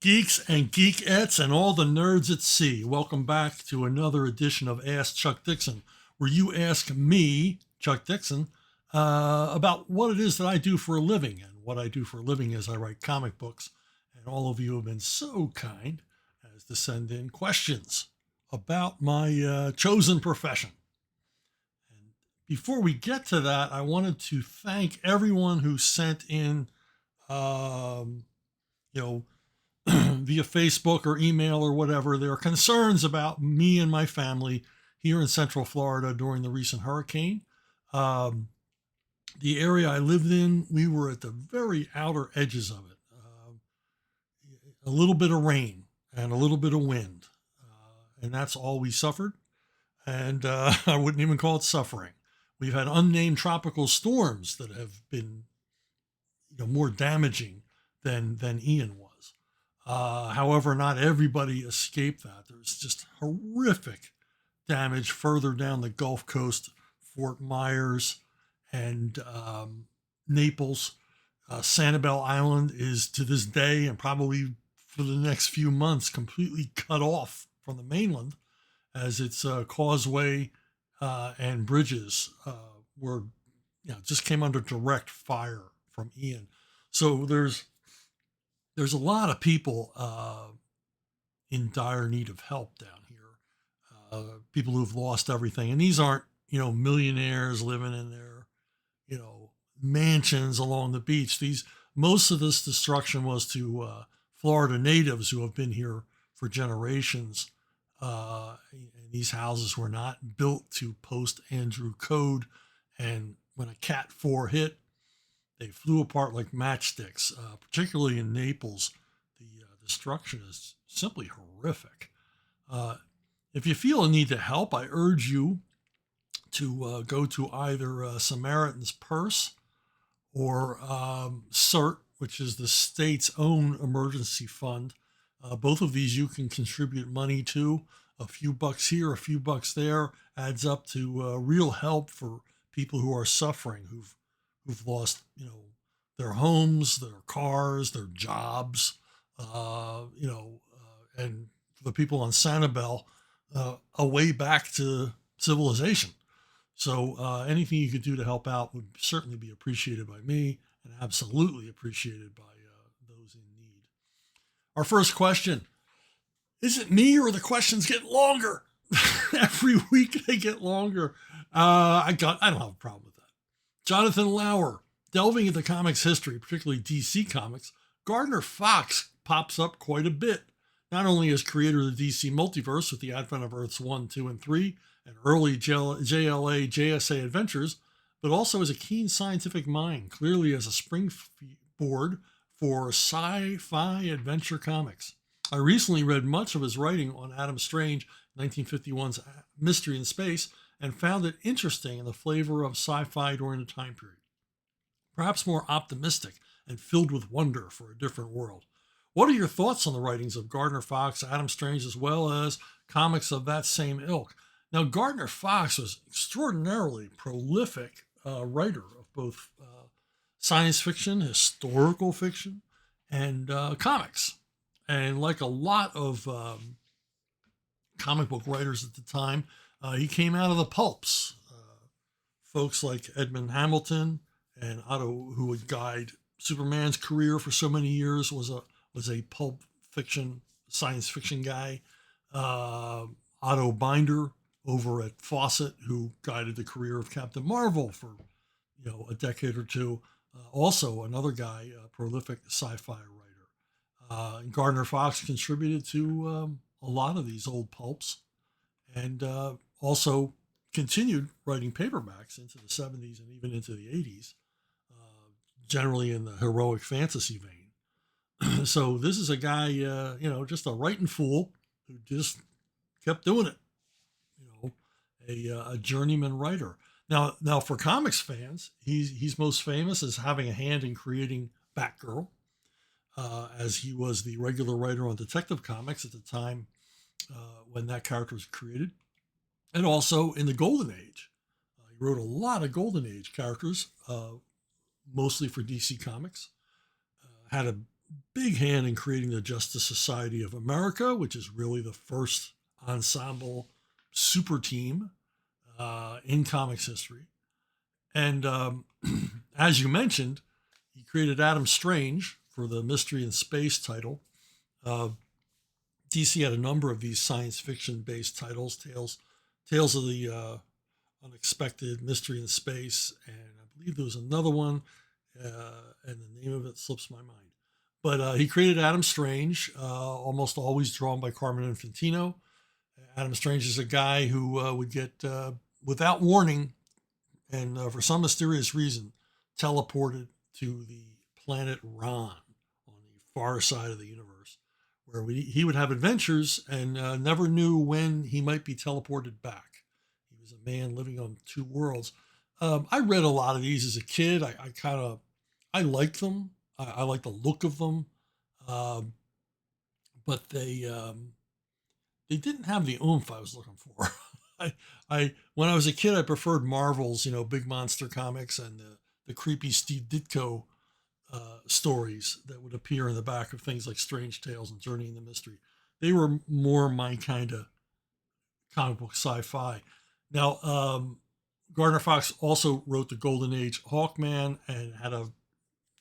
Geeks and geekettes and all the nerds at sea. Welcome back to another edition of Ask Chuck Dixon, where you ask me, Chuck Dixon, about what it is that I do for a living. And what I do for a living is I write comic books. And all of you have been so kind as to send in questions about my chosen profession. And before we get to that, I wanted to thank everyone who sent in, you know, via Facebook or email or whatever, there are concerns about me and my family here in Central Florida during the recent hurricane. The area I lived in, we were at the very outer edges of it. A little bit of rain and a little bit of wind, and that's all we suffered. And I wouldn't even call it suffering. We've had unnamed tropical storms that have been, more damaging than Ian was. However, not everybody escaped that. There's just horrific damage further down the Gulf Coast, Fort Myers and Naples. Sanibel Island is to this day and probably for the next few months completely cut off from the mainland as its causeway and bridges were, just came under direct fire from Ian. So there's a lot of people in dire need of help down here. People who've lost everything, and these aren't millionaires living in their mansions along the beach. Most of this destruction was to Florida natives who have been here for generations. And these houses were not built to post Andrew code, and when a Cat 4 hit, they flew apart like matchsticks, particularly in Naples. The destruction is simply horrific. If you feel a need to help, I urge you to go to either Samaritan's Purse or CERT, which is the state's own emergency fund. Both of these you can contribute money to. A few bucks here, a few bucks there adds up to real help for people who are suffering, who've lost, their homes, their cars, their jobs, and for the people on Sanibel, a way back to civilization. So anything you could do to help out would certainly be appreciated by me and absolutely appreciated by those in need. Our first question, is it me or the questions get longer? Every week they get longer. I don't have a problem with that. Jonathan Lauer, delving into comics history, particularly DC Comics, Gardner Fox pops up quite a bit, not only as creator of the DC multiverse with the advent of Earths 1, 2, and 3, and early JLA, JSA adventures, but also as a keen scientific mind, clearly as a springboard for sci-fi adventure comics. I recently read much of his writing on Adam Strange, 1951's Mystery in Space, and found it interesting in the flavor of sci-fi during the time period. Perhaps more optimistic and filled with wonder for a different world. What are your thoughts on the writings of Gardner Fox, Adam Strange, as well as comics of that same ilk? Now, Gardner Fox was extraordinarily prolific writer of both science fiction, historical fiction, and comics. And like a lot of comic book writers at the time, he came out of the pulps. Folks like Edmund Hamilton and Otto, who would guide Superman's career for so many years, was a pulp fiction, science fiction guy. Otto Binder over at Fawcett, who guided the career of Captain Marvel for a decade or two. Also another guy, a prolific sci-fi writer. Gardner Fox contributed to a lot of these old pulps, and also continued writing paperbacks into the 70s and even into the 80s, generally in the heroic fantasy vein. So this is a guy, just a writing fool who just kept doing it. A journeyman writer. Now for comics fans, he's most famous as having a hand in creating Batgirl, as he was the regular writer on Detective Comics at the time when that character was created, and also in the Golden Age. He wrote a lot of Golden Age characters, mostly for DC Comics. Had big hand in creating the Justice Society of America, which is really the first ensemble super team in comics history. And as you mentioned, he created Adam Strange for the Mystery in Space title. Uh, DC had a number of these science fiction based titles, Tales of the Unexpected, Mystery in Space, and I believe there was another one, and the name of it slips my mind. But he created Adam Strange, almost always drawn by Carmen Infantino. Adam Strange is a guy who would get, without warning, and for some mysterious reason, teleported to the planet Ron on the far side of the universe, where he would have adventures and never knew when he might be teleported back. He was a man living on two worlds. I read a lot of these as a kid. I liked them. I like the look of them, but they didn't have the oomph I was looking for. I when I was a kid, I preferred Marvel's, big monster comics and the creepy Steve Ditko stories that would appear in the back of things like Strange Tales and Journey into Mystery. They were more my kind of comic book sci-fi. Now, Gardner Fox also wrote the Golden Age Hawkman and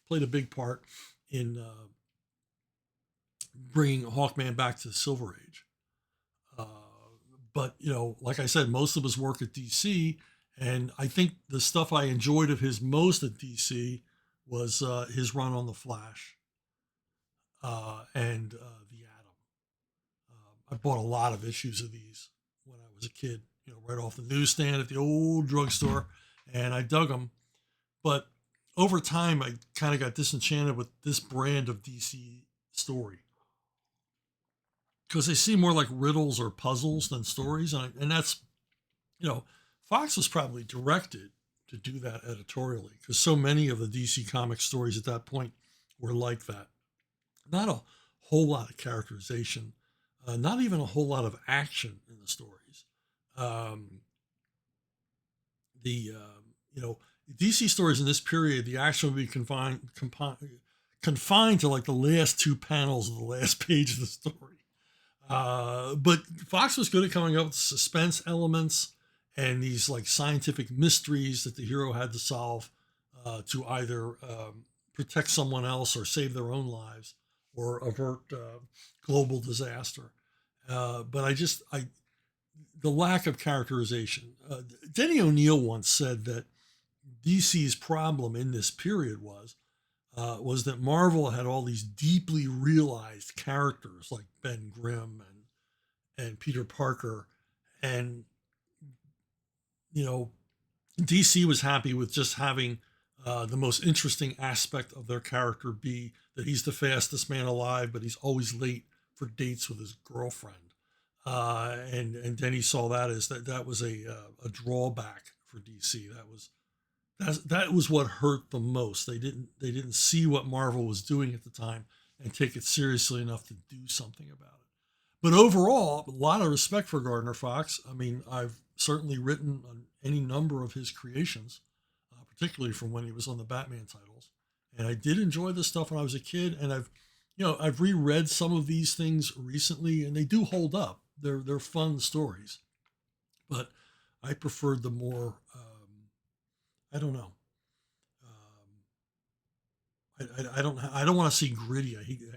played a big part in bringing Hawkman back to the Silver Age. But like I said, most of his work at DC, and I think the stuff I enjoyed of his most at DC was his run on the Flash and the Atom. I bought a lot of issues of these when I was a kid, right off the newsstand at the old drugstore, and I dug them. But over time, I kind of got disenchanted with this brand of DC story because they seem more like riddles or puzzles than stories, and that's, Fox was probably directed to do that editorially because so many of the DC comic stories at that point were like that. Not a whole lot of characterization, not even a whole lot of action in the stories. DC stories in this period, the action would be confined to like the last two panels of the last page of the story. But Fox was good at coming up with suspense elements and these like scientific mysteries that the hero had to solve to either protect someone else or save their own lives or avert global disaster. But the lack of characterization. Denny O'Neil once said that DC's problem in this period was that Marvel had all these deeply realized characters like Ben Grimm and Peter Parker, and DC was happy with just having the most interesting aspect of their character be that he's the fastest man alive, but he's always late for dates with his girlfriend. And Denny saw that as that was a drawback for DC. That was what hurt the most. They didn't see what Marvel was doing at the time and take it seriously enough to do something about it. But overall, a lot of respect for Gardner Fox. I mean, I've certainly written on any number of his creations, particularly from when he was on the Batman titles. And I did enjoy this stuff when I was a kid, and I've reread some of these things recently, and they do hold up. They're fun stories, but I preferred the more I don't know. I don't want to see gritty.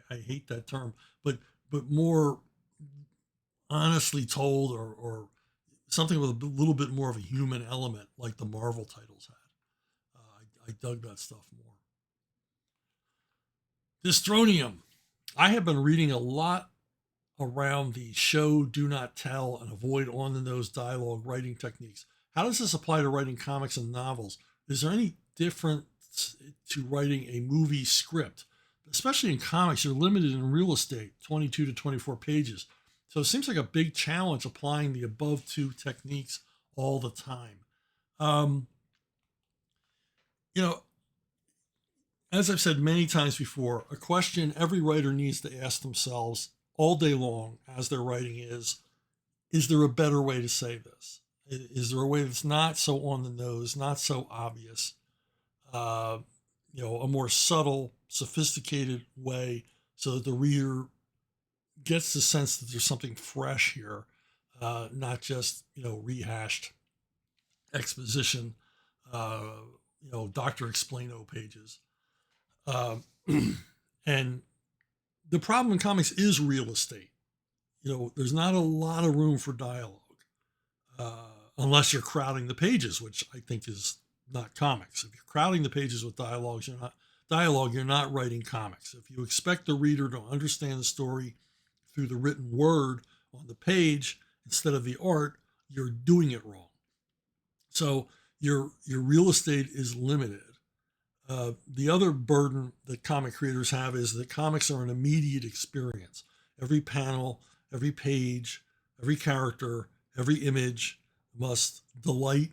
I hate that term, but more honestly told or something with a little bit more of a human element, like the Marvel titles had. I dug that stuff more. Dystronium. I have been reading a lot around the show, do not tell, and avoid on the nose dialogue writing techniques. How does this apply to writing comics and novels? Is there any difference to writing a movie script? Especially in comics, you're limited in real estate, 22 to 24 pages. So it seems like a big challenge applying the above two techniques all the time. You know, as I've said many times before, a question every writer needs to ask themselves all day long as they're writing is there a better way to say this? Is there a way that's not so on the nose, not so obvious? A more subtle sophisticated way so that the reader gets the sense that there's something fresh here, not just, rehashed exposition, uh, Dr. Explaino pages. Um, and the problem in comics is real estate. There's not a lot of room for dialogue, unless you're crowding the pages, which I think is not comics. If you're crowding the pages with dialogue, you're not writing comics. If you expect the reader to understand the story through the written word on the page instead of the art, you're doing it wrong. So your real estate is limited. The other burden that comic creators have is that comics are an immediate experience. Every panel, every page, every character, every image must delight,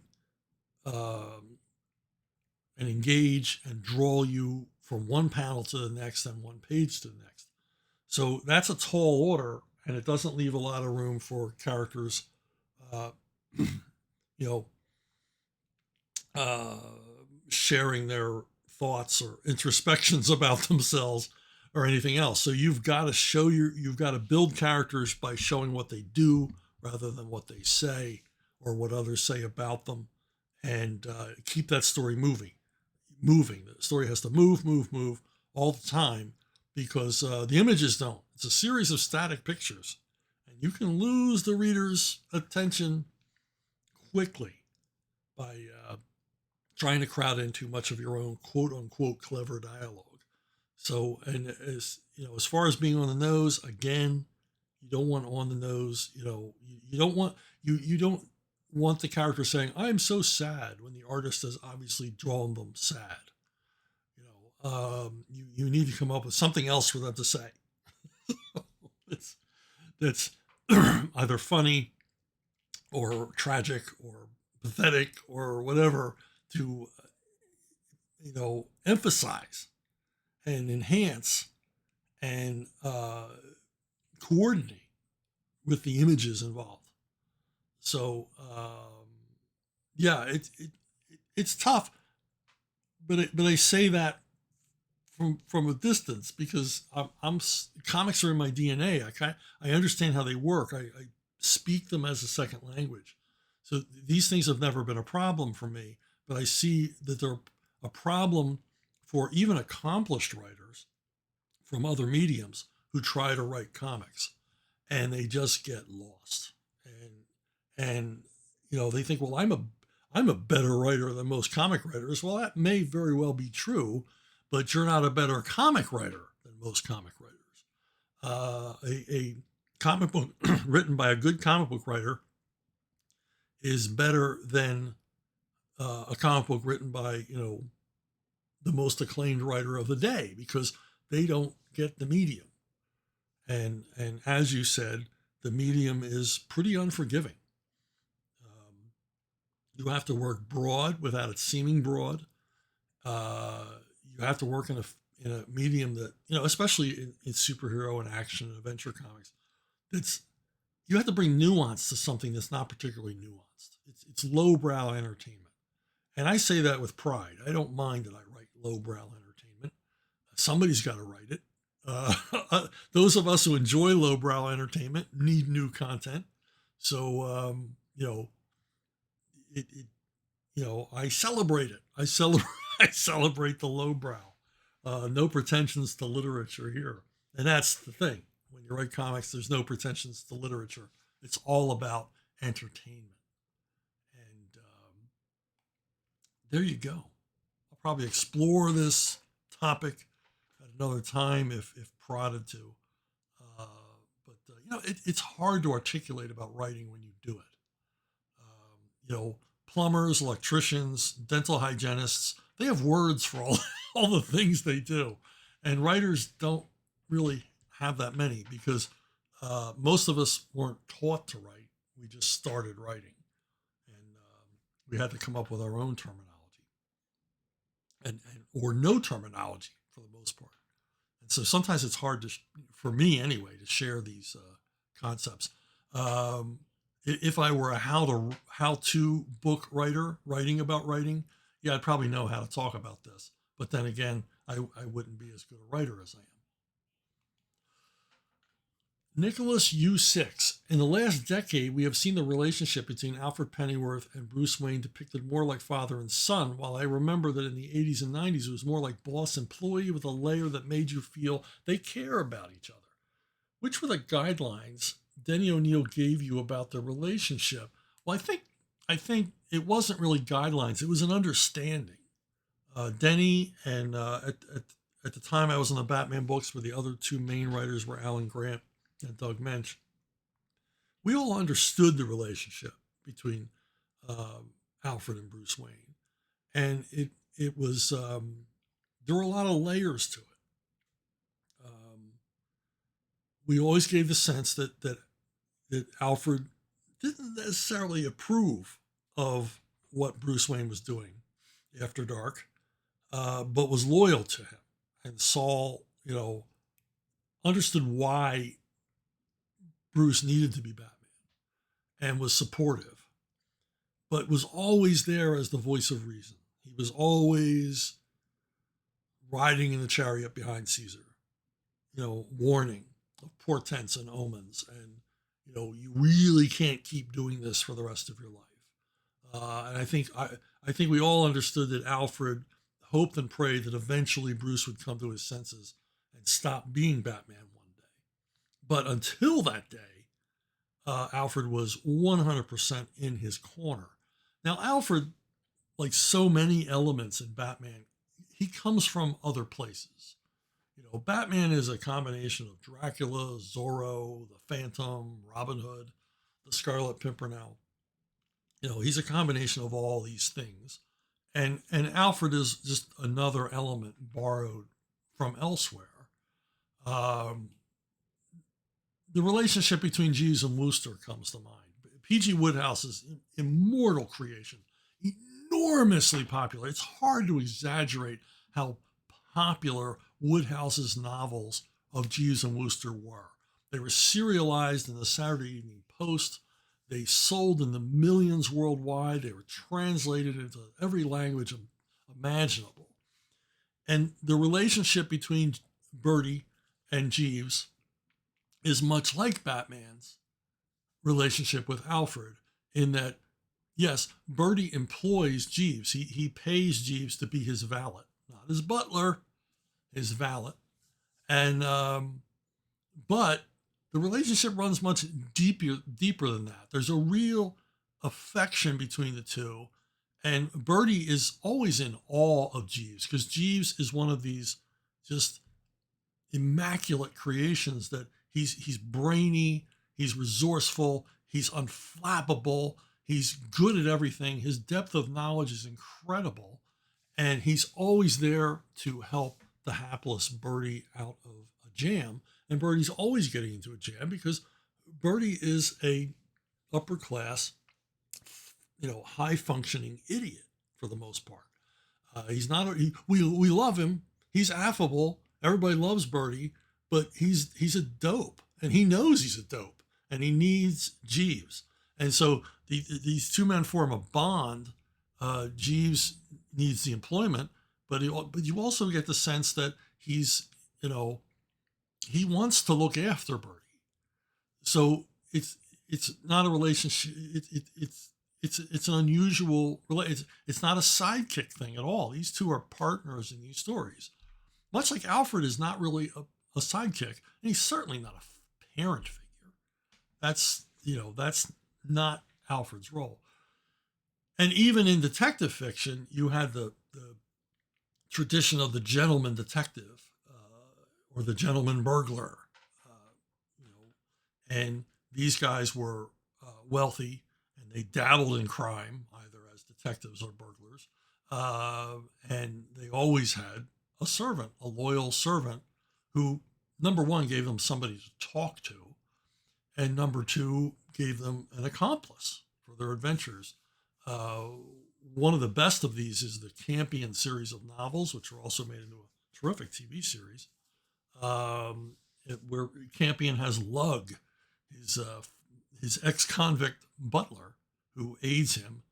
and engage and draw you from one panel to the next and one page to the next. So that's a tall order, and it doesn't leave a lot of room for characters, uh, you sharing their thoughts or introspections about themselves or anything else. So you've got to build characters by showing what they do rather than what they say or what others say about them, and keep that story moving. The story has to move all the time, because the images don't. It's a series of static pictures, and you can lose the reader's attention quickly by trying to crowd in too much of your own quote unquote clever dialogue. So, and as far as being on the nose, again, you don't want on the nose. You don't want the character saying, "I'm so sad," when the artist has obviously drawn them sad. You need to come up with something else for them to say. That's either funny or tragic or pathetic or whatever, to emphasize and enhance and coordinate with the images involved. So yeah, it's tough, but I say that from a distance, because comics are in my DNA. I understand how they work. I speak them as a second language. So these things have never been a problem for me, but I see that they're a problem for even accomplished writers from other mediums who try to write comics, and they just get lost. And they think, well, I'm a better writer than most comic writers. Well, that may very well be true, but you're not a better comic writer than most comic writers. A comic book written by a good comic book writer is better than a comic book written by the most acclaimed writer of the day, because they don't get the medium. And as you said, the medium is pretty unforgiving. You have to work broad without it seeming broad. You have to work in a medium that, especially in superhero and action and adventure comics, you have to bring nuance to something that's not particularly nuanced. It's lowbrow entertainment. And I say that with pride. I don't mind that I write lowbrow entertainment. Somebody's got to write it. Those of us who enjoy lowbrow entertainment need new content. So, I celebrate it. I celebrate the lowbrow. No pretensions to literature here. And that's the thing. When you write comics, there's no pretensions to literature. It's all about entertainment. And there you go. I'll probably explore this topic at another time if prodded to. But it's hard to articulate about writing when you do it. Plumbers, electricians, dental hygienists, they have words for all the things they do. And writers don't really have that many, because most of us weren't taught to write. We just started writing. And we had to come up with our own terminology, and or no terminology for the most part. And so sometimes it's hard for me anyway, to share these concepts. If I were a how-to book writer writing about writing, yeah, I'd probably know how to talk about this. But then again, I wouldn't be as good a writer as I am. Nicholas U6. In the last decade, we have seen the relationship between Alfred Pennyworth and Bruce Wayne depicted more like father and son, while I remember that in the 80s and 90s, it was more like boss employee with a layer that made you feel they care about each other. Which were the guidelines Denny O'Neil gave you about the relationship? Well, I think it wasn't really guidelines. It was an understanding. Denny and at the time I was on the Batman books, where the other two main writers were Alan Grant and Doug Mensch. We all understood the relationship between Alfred and Bruce Wayne, and it was there were a lot of layers to it. We always gave the sense that Alfred didn't necessarily approve of what Bruce Wayne was doing after dark, but was loyal to him and saw, understood why Bruce needed to be Batman and was supportive, but was always there as the voice of reason. He was always riding in the chariot behind Caesar, warning of portents and omens, and you really can't keep doing this for the rest of your life. And I think we all understood that Alfred hoped and prayed that eventually Bruce would come to his senses and stop being Batman one day. But until that day, Alfred was 100% in his corner. Now, Alfred, like so many elements in Batman, he comes from other places. Batman is a combination of Dracula, Zorro, the Phantom, Robin Hood, the Scarlet Pimpernel. He's a combination of all these things. And Alfred is just another element borrowed from elsewhere. The relationship between Jeeves and Wooster comes to mind. P.G. Woodhouse's immortal creation, enormously popular. It's hard to exaggerate how popular Woodhouse's novels of Jeeves and Wooster were. They were serialized in the Saturday Evening Post. They sold in the millions worldwide. They were translated into every language imaginable. And the relationship between Bertie and Jeeves is much like Batman's relationship with Alfred, in that, yes, Bertie employs Jeeves. He pays Jeeves to be his valet, not his butler, his valet. And but the relationship runs much deeper than that. There's a real affection between the two, and Bertie is always in awe of Jeeves, because Jeeves is one of these just immaculate creations that he's brainy, he's resourceful, he's unflappable, he's good at everything. His depth of knowledge is incredible, and he's always there to help the hapless Bertie out of a jam. And Bertie's always getting into a jam because Bertie is a upper class, high functioning idiot for the most part. He's not. We love him. He's affable. Everybody loves Bertie, but he's a dope, and he knows he's a dope, and he needs Jeeves. And so these two men form a bond. Jeeves needs the employment, but you also get the sense that he's, he wants to look after Bertie. So it's not a relationship. It's an unusual. It's not a sidekick thing at all. These two are partners in these stories. Much like Alfred is not really a sidekick, and he's certainly not a parent figure. That's not Alfred's role. And even in detective fiction, you had the tradition of the gentleman detective, or the gentleman burglar, and these guys were wealthy, and they dabbled in crime, either as detectives or burglars, and they always had a servant, a loyal servant, who, number one, gave them somebody to talk to, and number two, gave them an accomplice for their adventures. One of the best of these is the Campion series of novels, which were also made into a terrific TV series, where Campion has Lug, his ex-convict butler, who aids him,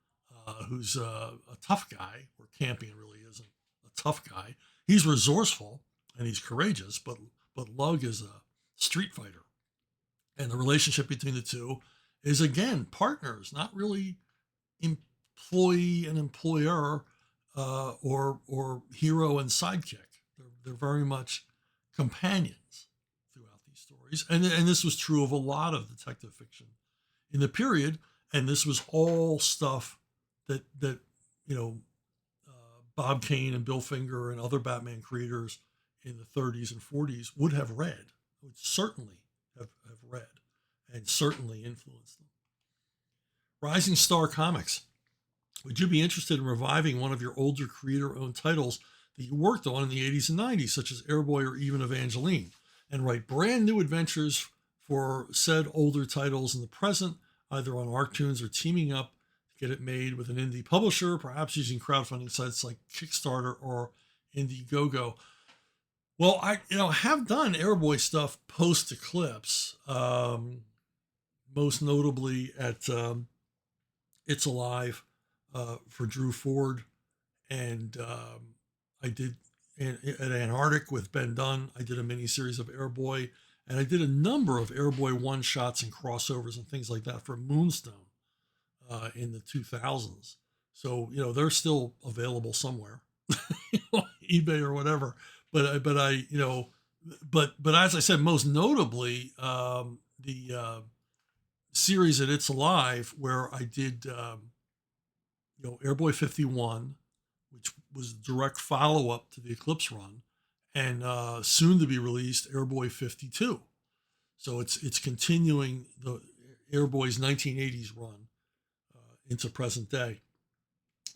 who's a tough guy, where Campion really isn't a tough guy. He's resourceful and he's courageous, but Lug is a street fighter, and the relationship between the two is again partners, not really employee and employer, or hero and sidekick. They're very much companions throughout these stories, and this was true of a lot of detective fiction in the period. And this was all stuff that you know Bob Kane and Bill Finger and other Batman creators in the 30s and 40s would have read, would certainly have read, and certainly influenced them. Rising Star Comics. Would you be interested in reviving one of your older creator-owned titles that you worked on in the 80s and 90s, such as Airboy or even Evangeline, and write brand new adventures for said older titles in the present, either on Arctoons or teaming up to get it made with an indie publisher, perhaps using crowdfunding sites like Kickstarter or Indiegogo? Well, I have done Airboy stuff post Eclipse, most notably at It's Alive for Drew Ford, and I did at Antarctic with Ben Dunn. I did a mini series of Airboy, and I did a number of Airboy one shots and crossovers and things like that for Moonstone in the 2000s. So they're still available somewhere, eBay or whatever. But as I said, most notably the series at It's Alive, where I did Airboy 51, which was a direct follow up to the Eclipse run, and soon to be released Airboy 52. So it's continuing the Airboy's 1980s run into present day,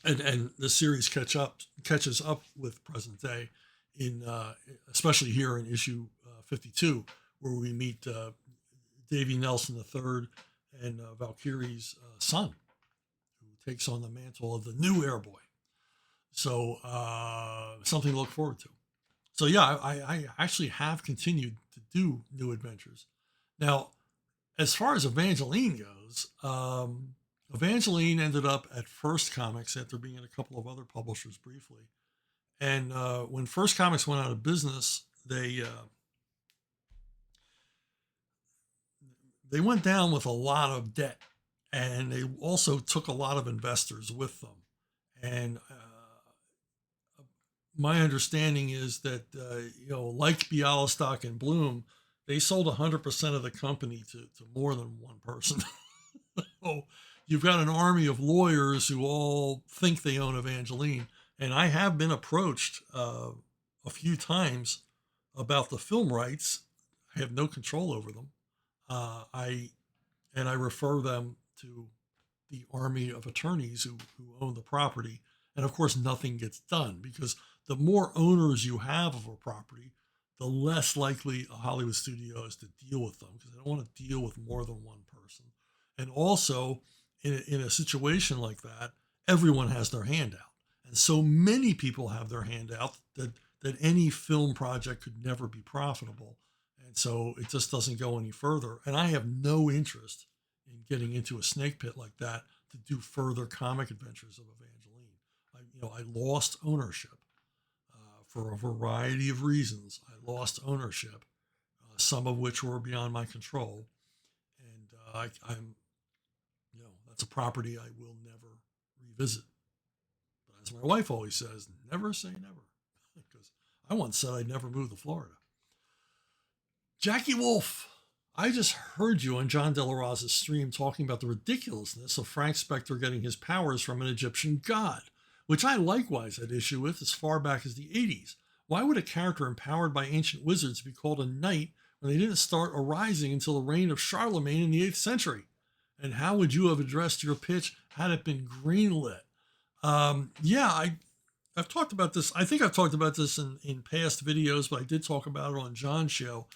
and the series catches up with present day in especially here in issue 52, where we meet Davy Nelson III and Valkyrie's son, who takes on the mantle of the new Airboy. So something to look forward to. So yeah, I actually have continued to do new adventures. Now, as far as Evangeline goes, Evangeline ended up at First Comics after being at a couple of other publishers briefly. And when First Comics went out of business, they went down with a lot of debt, and they also took a lot of investors with them. And my understanding is that like Bialystok and Bloom, they sold 100% of the company to more than one person. So you've got an army of lawyers who all think they own Evangeline. And I have been approached a few times about the film rights. I have no control over them. I refer them to the army of attorneys who own the property. And of course, nothing gets done, because the more owners you have of a property, the less likely a Hollywood studio is to deal with them, because they don't want to deal with more than one person. And also, in a situation like that, everyone has their hand out. And so many people have their hand out that any film project could never be profitable. And so it just doesn't go any further. And I have no interest in getting into a snake pit like that to do further comic adventures of Evangeline. I lost ownership for a variety of reasons. I lost ownership, some of which were beyond my control. And I'm that's a property I will never revisit. But as my wife always says, never say never, because I once said I'd never move to Florida. Jackie Wolf, I just heard you on John De La Rosa's stream talking about the ridiculousness of Frank Spector getting his powers from an Egyptian god, which I likewise had issue with as far back as the 80s. Why would a character empowered by ancient wizards be called a knight when they didn't start arising until the reign of Charlemagne in the 8th century? And how would you have addressed your pitch had it been greenlit? I've talked about this. I think I've talked about this in past videos, but I did talk about it on John's show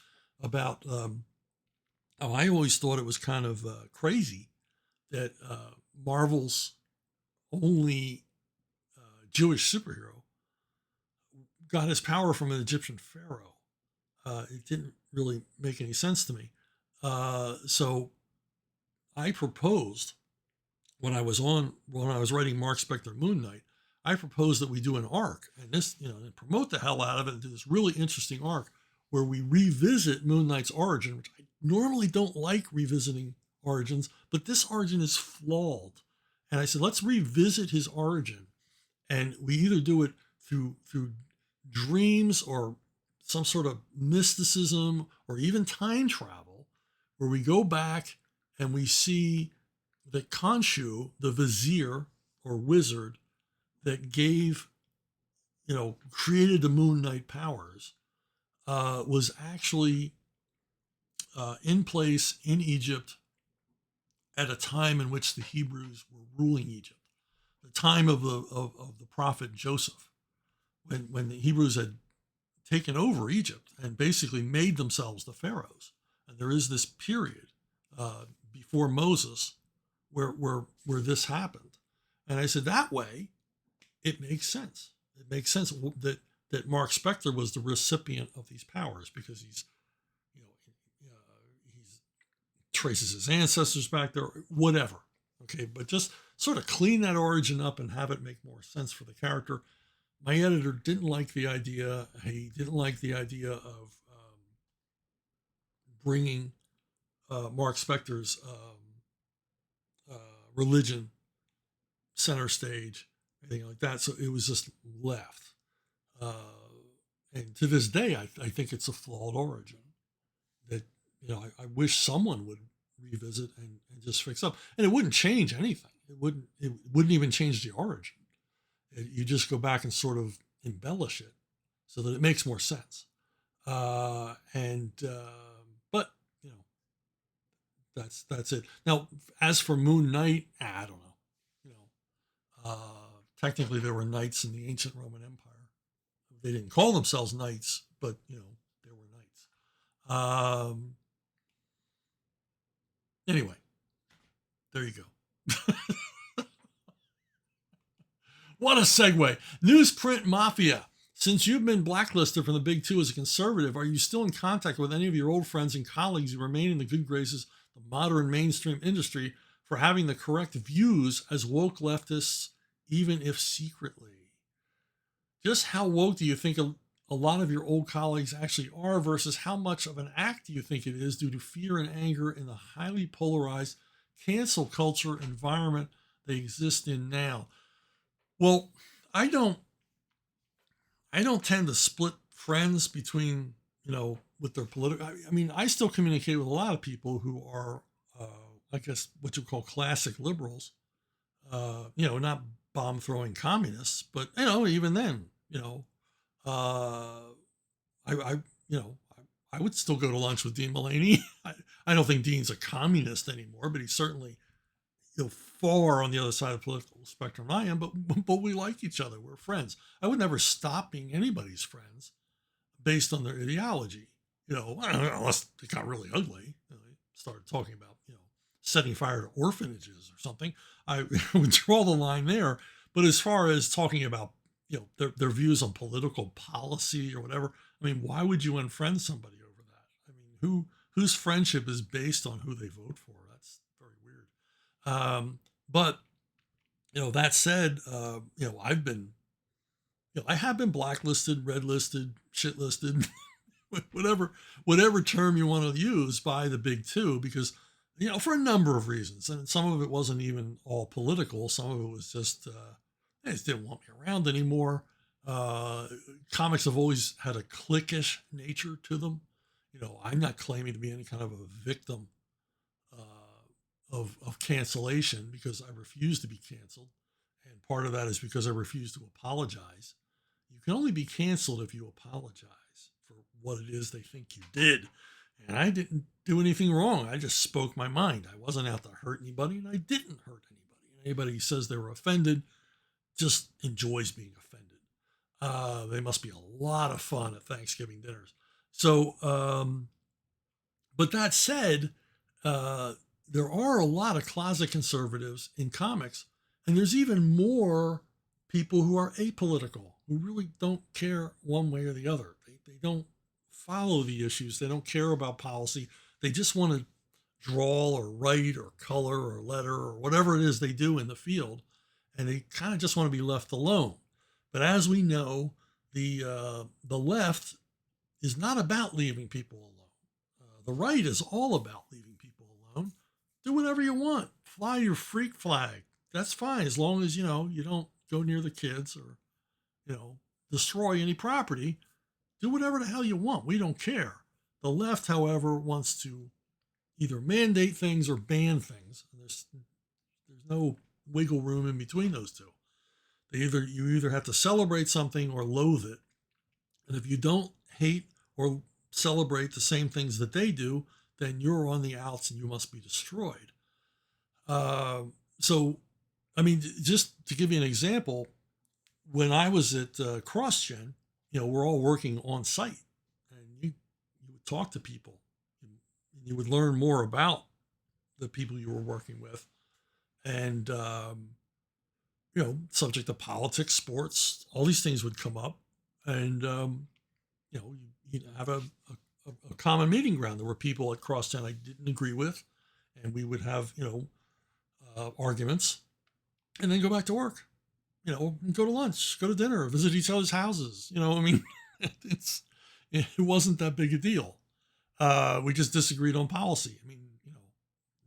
about how I always thought it was kind of crazy that Marvel's only Jewish superhero got his power from an Egyptian pharaoh. It didn't really make any sense to me. So I proposed when I was writing Mark Spector Moon Knight, I propose that we do an arc and this, and promote the hell out of it and do this really interesting arc where we revisit Moon Knight's origin, which I normally don't like revisiting origins, but this origin is flawed. And I said, let's revisit his origin. And we either do it through dreams or some sort of mysticism or even time travel, where we go back and we see that Khonshu, the vizier or wizard that created the Moon Knight powers, was actually in place in Egypt at a time in which the Hebrews were ruling Egypt, the time of the prophet Joseph, when the Hebrews had taken over Egypt and basically made themselves the pharaohs. And there is this period before Moses where this happened. And I said, that way, it makes sense. It makes sense that Mark Spector was the recipient of these powers because he's traces his ancestors back there, whatever. Okay, but just sort of clean that origin up and have it make more sense for the character. My editor didn't like the idea. He didn't like the idea of bringing Mark Spector's religion center stage, anything like that. So it was just left. And to this day, I think it's a flawed origin that, I wish someone would revisit and just fix up. And it wouldn't change anything. It wouldn't even change the origin. You just go back and sort of embellish it so that it makes more sense. But that's it. Now, as for Moon Knight, I don't know. Technically, there were knights in the ancient Roman Empire. They didn't call themselves knights, but there were knights. Anyway, there you go. What a segue. Newsprint Mafia. Since you've been blacklisted from the Big Two as a conservative, are you still in contact with any of your old friends and colleagues who remain in the good graces of the modern mainstream industry for having the correct views as woke leftists, even if secretly? Just how woke do you think a lot of your old colleagues actually are versus how much of an act do you think it is due to fear and anger in the highly polarized cancel culture environment they exist in now? Well, I don't tend to split friends between, with their political. I mean, I still communicate with a lot of people who are, I guess, what you call classic liberals, not bomb throwing communists, but, even then, I would still go to lunch with Dean Mullaney. I don't think Dean's a communist anymore, but he's certainly, far on the other side of the political spectrum than I am, but we like each other. We're friends. I would never stop being anybody's friends based on their ideology, unless it got really ugly. They started talking about, setting fire to orphanages or something. I would draw the line there. But as far as talking about, their views on political policy or whatever, I mean, why would you unfriend somebody over that? I mean, whose friendship is based on who they vote for? That's very weird. But, that said, I've been, I have been blacklisted, redlisted, shitlisted, whatever term you want to use by the Big Two, because, for a number of reasons. And some of it wasn't even all political. Some of it was just, they just didn't want me around anymore. Comics have always had a cliquish nature to them. I'm not claiming to be any kind of a victim of cancellation because I refuse to be canceled. And part of that is because I refuse to apologize. You can only be canceled if you apologize for what it is they think you did. And I didn't do anything wrong. I just spoke my mind. I wasn't out to hurt anybody, and I didn't hurt anybody. And anybody who says they were offended just enjoys being offended. They must be a lot of fun at Thanksgiving dinners. So, but that said, there are a lot of closet conservatives in comics, and there's even more people who are apolitical, who really don't care one way or the other. They don't follow the issues. They don't care about policy. They just want to draw or write or color or letter or whatever it is they do in the field. and they kind of just want to be left alone. But as we know, the left is not about leaving people alone. The right is all about leaving people alone. Do whatever you want. Fly your freak flag. That's fine as long as you don't go near the kids or destroy any property. Do whatever the hell you want. We don't care. The left, however, wants to either mandate things or ban things. There's no wiggle room in between those two. You either have to celebrate something or loathe it. And if you don't hate or celebrate the same things that they do, then you're on the outs and you must be destroyed. So, I mean, just to give you an example, when I was at CrossGen, we're all working on site, and you would talk to people, and you would learn more about the people you were working with, and subject to politics, sports, all these things would come up, and you'd have a common meeting ground. There were people at CrossGen I didn't agree with, and we would have arguments, and then go back to work. Go to lunch, go to dinner, visit each other's houses. I mean, it wasn't that big a deal. We just disagreed on policy. I mean,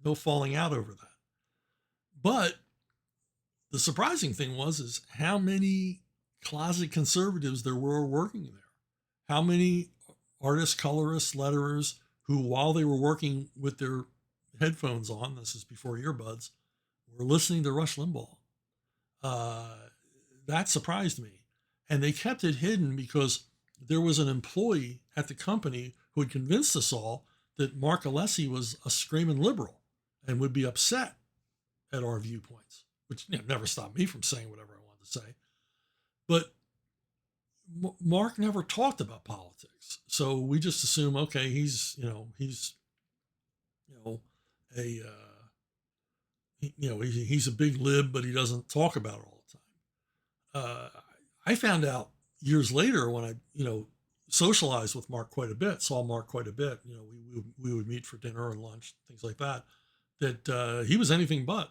no falling out over that. But the surprising thing is how many closet conservatives there were working there. How many artists, colorists, letterers who, while they were working with their headphones on, this is before earbuds, were listening to Rush Limbaugh. That surprised me. And they kept it hidden because there was an employee at the company who had convinced us all that Mark Alessi was a screaming liberal and would be upset at our viewpoints, which never stopped me from saying whatever I wanted to say. But Mark never talked about politics. So we just assume, okay, he's a big lib, but he doesn't talk about it all the time. I found out years later when I, socialized with Mark quite a bit, saw Mark quite a bit. We would meet for dinner and lunch, things like that. That he was anything but.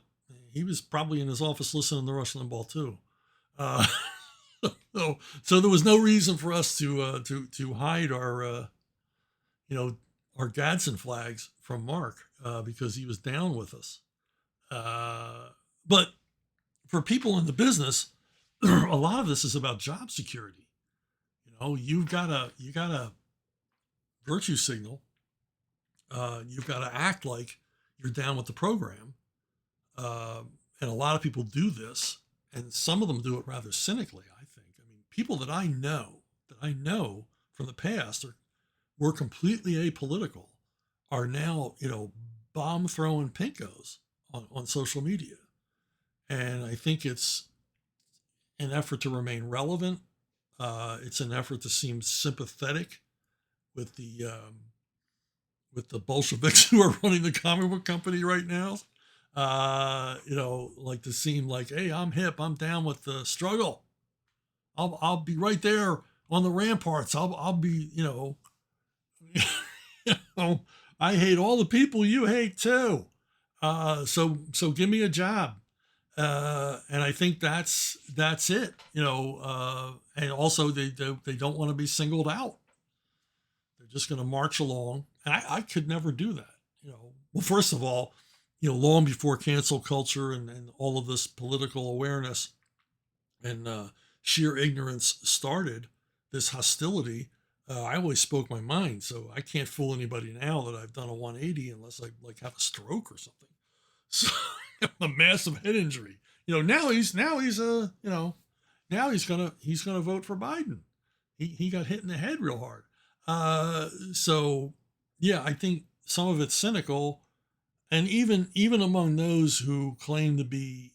He was probably in his office listening to Rush Limbaugh too. So there was no reason for us to hide our our Gadsden flags from Mark because he was down with us. But for people in the business, a lot of this is about job security. You gotta virtue signal. You've got to act like you're down with the program. And a lot of people do this, and some of them do it rather cynically, I think. I mean, people that I know from the past were completely apolitical are now, bomb throwing pinkos on social media. And I think it's an effort to remain relevant. It's an effort to seem sympathetic with the Bolsheviks who are running the comic book company right now. Like to seem like, hey, I'm hip, I'm down with the struggle. I'll be right there on the ramparts. I'll be, I hate all the people you hate too. So give me a job. And I think that's it, and also they don't want to be singled out. They're just going to march along. And I could never do that. Well, first of all, long before cancel culture and all of this political awareness and sheer ignorance started, this hostility, I always spoke my mind. So I can't fool anybody now that I've done a 180 unless I have a stroke or something. So a massive head injury. Now he's gonna vote for Biden. He got hit in the head real hard. So yeah, I think some of it's cynical, and even among those who claim to be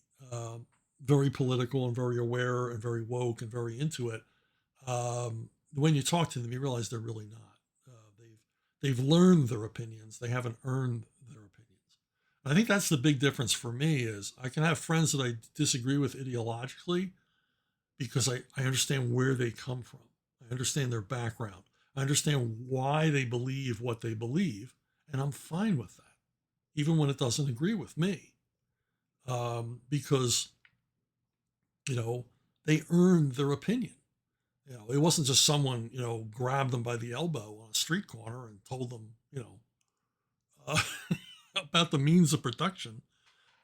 very political and very aware and very woke and very into it, when you talk to them, you realize they're really not. They've learned their opinions. They haven't earned their opinions. I think that's the big difference for me is I can have friends that I disagree with ideologically because I understand where they come from. I understand their background. I understand why they believe what they believe, and I'm fine with that, even when it doesn't agree with me. Because you know, they earned their opinion. It wasn't just someone, grabbed them by the elbow on a street corner and told them, uh, about the means of production,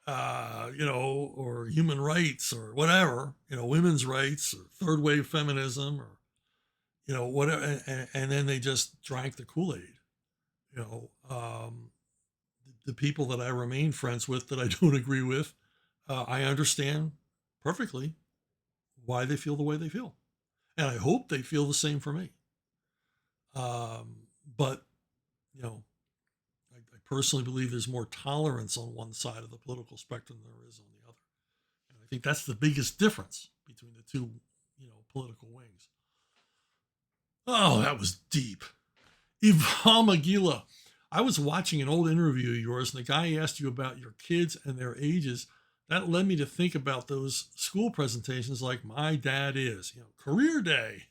or human rights or whatever, women's rights or third wave feminism or, whatever. And then they just drank the Kool-Aid, you know, um, the people that I remain friends with that I don't agree with, I understand perfectly why they feel the way they feel. And I hope they feel the same for me. But, you know, I personally believe there's more tolerance on one side of the political spectrum than there is on the other. And I think that's the biggest difference between the two, political wings. Oh, that was deep. Ivan Magila, I was watching an old interview of yours, and the guy asked you about your kids and their ages. That led me to think about those school presentations like My Dad Is, career day.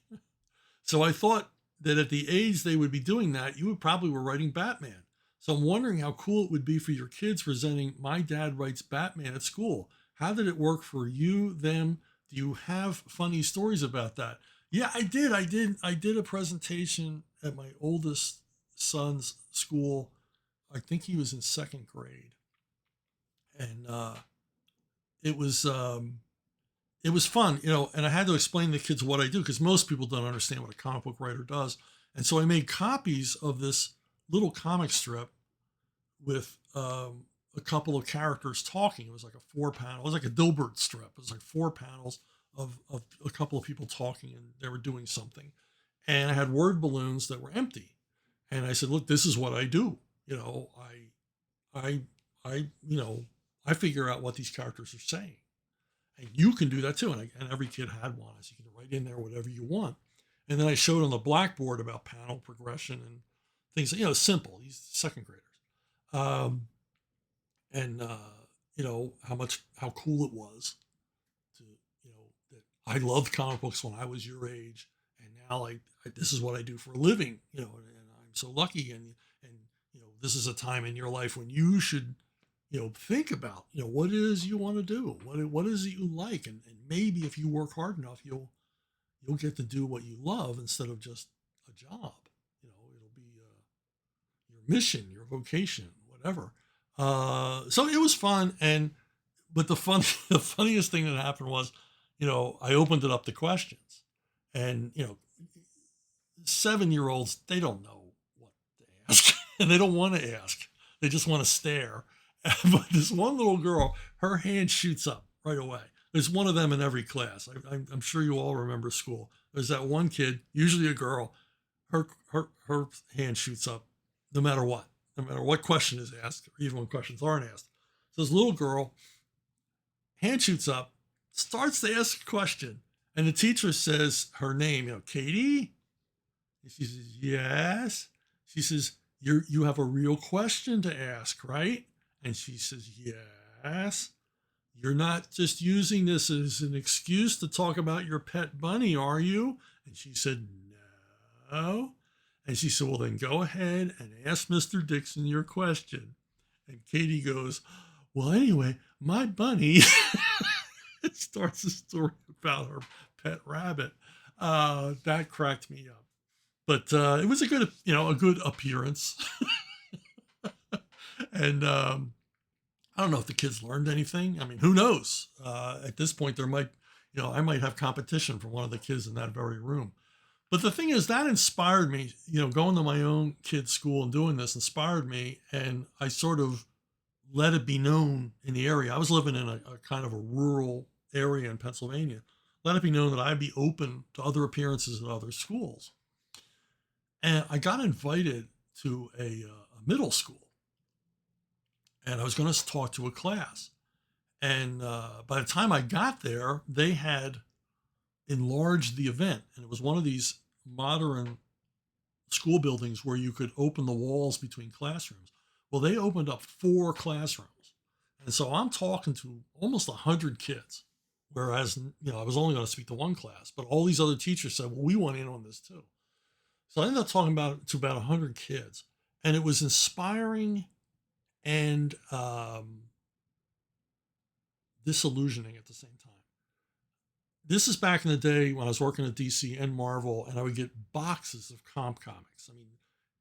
So I thought that at the age they would be doing that, you would probably were writing Batman. So I'm wondering how cool it would be for your kids presenting My Dad Writes Batman at school. How did it work for you, them? Do you have funny stories about that? Yeah, I did. I did a presentation at my oldest son's school. I think he was in second grade. And it was it was fun, and I had to explain to the kids what I do because most people don't understand what a comic book writer does. And so I made copies of this little comic strip with a couple of characters talking. It was like a 4-panel, it was like a Dilbert strip. It was like 4 panels of a couple of people talking and they were doing something. And I had word balloons that were empty. And I said, look, this is what I do. I, I figure out what these characters are saying. And you can do that too. And every kid had one. So you can write in there whatever you want. And then I showed on the blackboard about panel progression and things, simple. These second graders. Um, and, how cool it was to, that I loved comic books when I was your age. And now this is what I do for a living, and I'm so lucky. And, this is a time in your life when you should, think about, what it is you want to do, what is it you like, and maybe if you work hard enough, you'll get to do what you love instead of just a job. It'll be your mission, your vocation, whatever. So it was fun, but the funniest thing that happened was, I opened it up to questions, and 7-year-olds, they don't know what to ask, and they don't want to ask. They just want to stare. But this one little girl, her hand shoots up right away. There's one of them in every class. I'm sure you all remember school. There's that one kid, usually a girl, her hand shoots up no matter what question is asked, or even when questions aren't asked. So this little girl, hand shoots up, starts to ask a question, and the teacher says her name, Katie? And she says, yes. She says, you have a real question to ask, right? And she says, yes. You're not just using this as an excuse to talk about your pet bunny, are you? And she said, no. And she said, well, then go ahead and ask Mr. Dixon your question. And Katie goes, well, anyway, my bunny starts a story about her pet rabbit. That cracked me up. But it was a good appearance. And I don't know if the kids learned anything. I mean, who knows? At this point, I might have competition from one of the kids in that very room. But the thing is, that inspired me, going to my own kid's school and doing this inspired me. And I sort of let it be known in the area. I was living in a kind of a rural area in Pennsylvania. Let it be known that I'd be open to other appearances at other schools. And I got invited to a middle school. And I was going to talk to a class. And by the time I got there, they had enlarged the event. And it was one of these modern school buildings where you could open the walls between classrooms. Well, they opened up 4 classrooms. And so I'm talking to almost 100 kids. Whereas, I was only going to speak to one class. But all these other teachers said, well, we want in on this too. So I ended up talking to about 100 kids. And it was inspiring and disillusioning at the same time. This is back in the day when I was working at DC and Marvel, and I would get boxes of comp comics. I mean,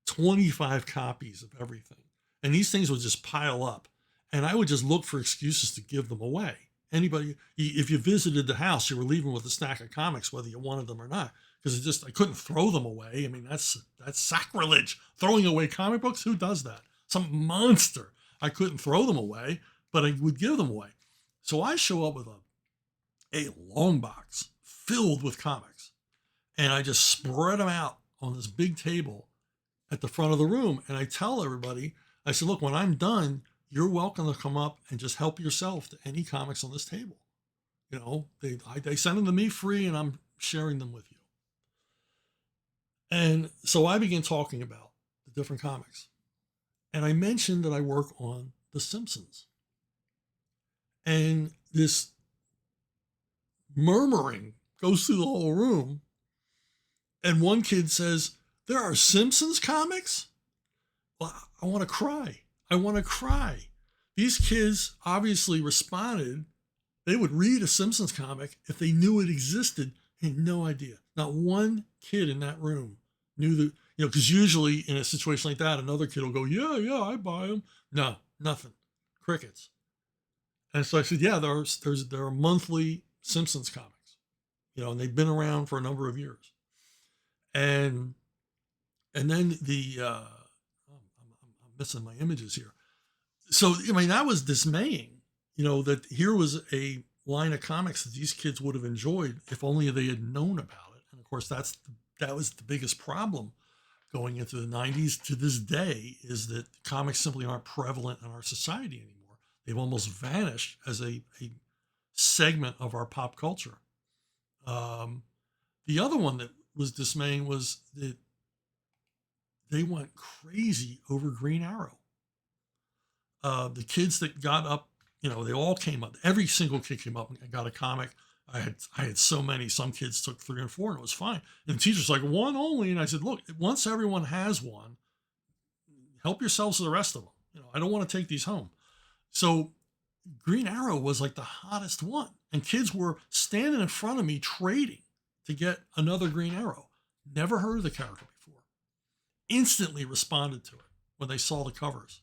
25 copies of everything. And these things would just pile up. And I would just look for excuses to give them away. Anybody, if you visited the house, you were leaving with a stack of comics, whether you wanted them or not, because I couldn't throw them away. I mean, that's sacrilege. Throwing away comic books, who does that? Some monster. I couldn't throw them away, but I would give them away. So I show up with a long box filled with comics, and I just spread them out on this big table at the front of the room. And I tell everybody, I said, look, when I'm done, you're welcome to come up and just help yourself to any comics on this table. You know, they send them to me free, and I'm sharing them with you. And so I began talking about the different comics. And I mentioned that I work on The Simpsons. And this murmuring goes through the whole room. And one kid says, there are Simpsons comics? Well, I want to cry. I want to cry. These kids obviously responded. They would read a Simpsons comic if they knew it existed. Had no idea. Not one kid in that room knew that, you know, because usually in a situation like that, another kid will go, yeah, I buy them. No, nothing. Crickets. And so I said, yeah, there are monthly Simpsons comics, you know, and they've been around for a number of years. And then I'm missing my images here. So, I mean, that was dismaying, you know, that here was a line of comics that these kids would have enjoyed if only they had known about it. And of course, that was the biggest problem going into the 90s to this day, is that comics simply aren't prevalent in our society anymore. They've almost vanished as a segment of our pop culture. The other one that was dismaying was that they went crazy over Green Arrow. The kids that got up, you know, they all came up. Every single kid came up and got a comic. I had so many. Some kids took 3 and 4, and it was fine. And the teacher's like, one only. And I said, look, once everyone has one, help yourselves to the rest of them. You know, I don't want to take these home. So Green Arrow was like the hottest one, and kids were standing in front of me trading to get another Green Arrow. Never heard of the character before. Instantly responded to it when they saw the covers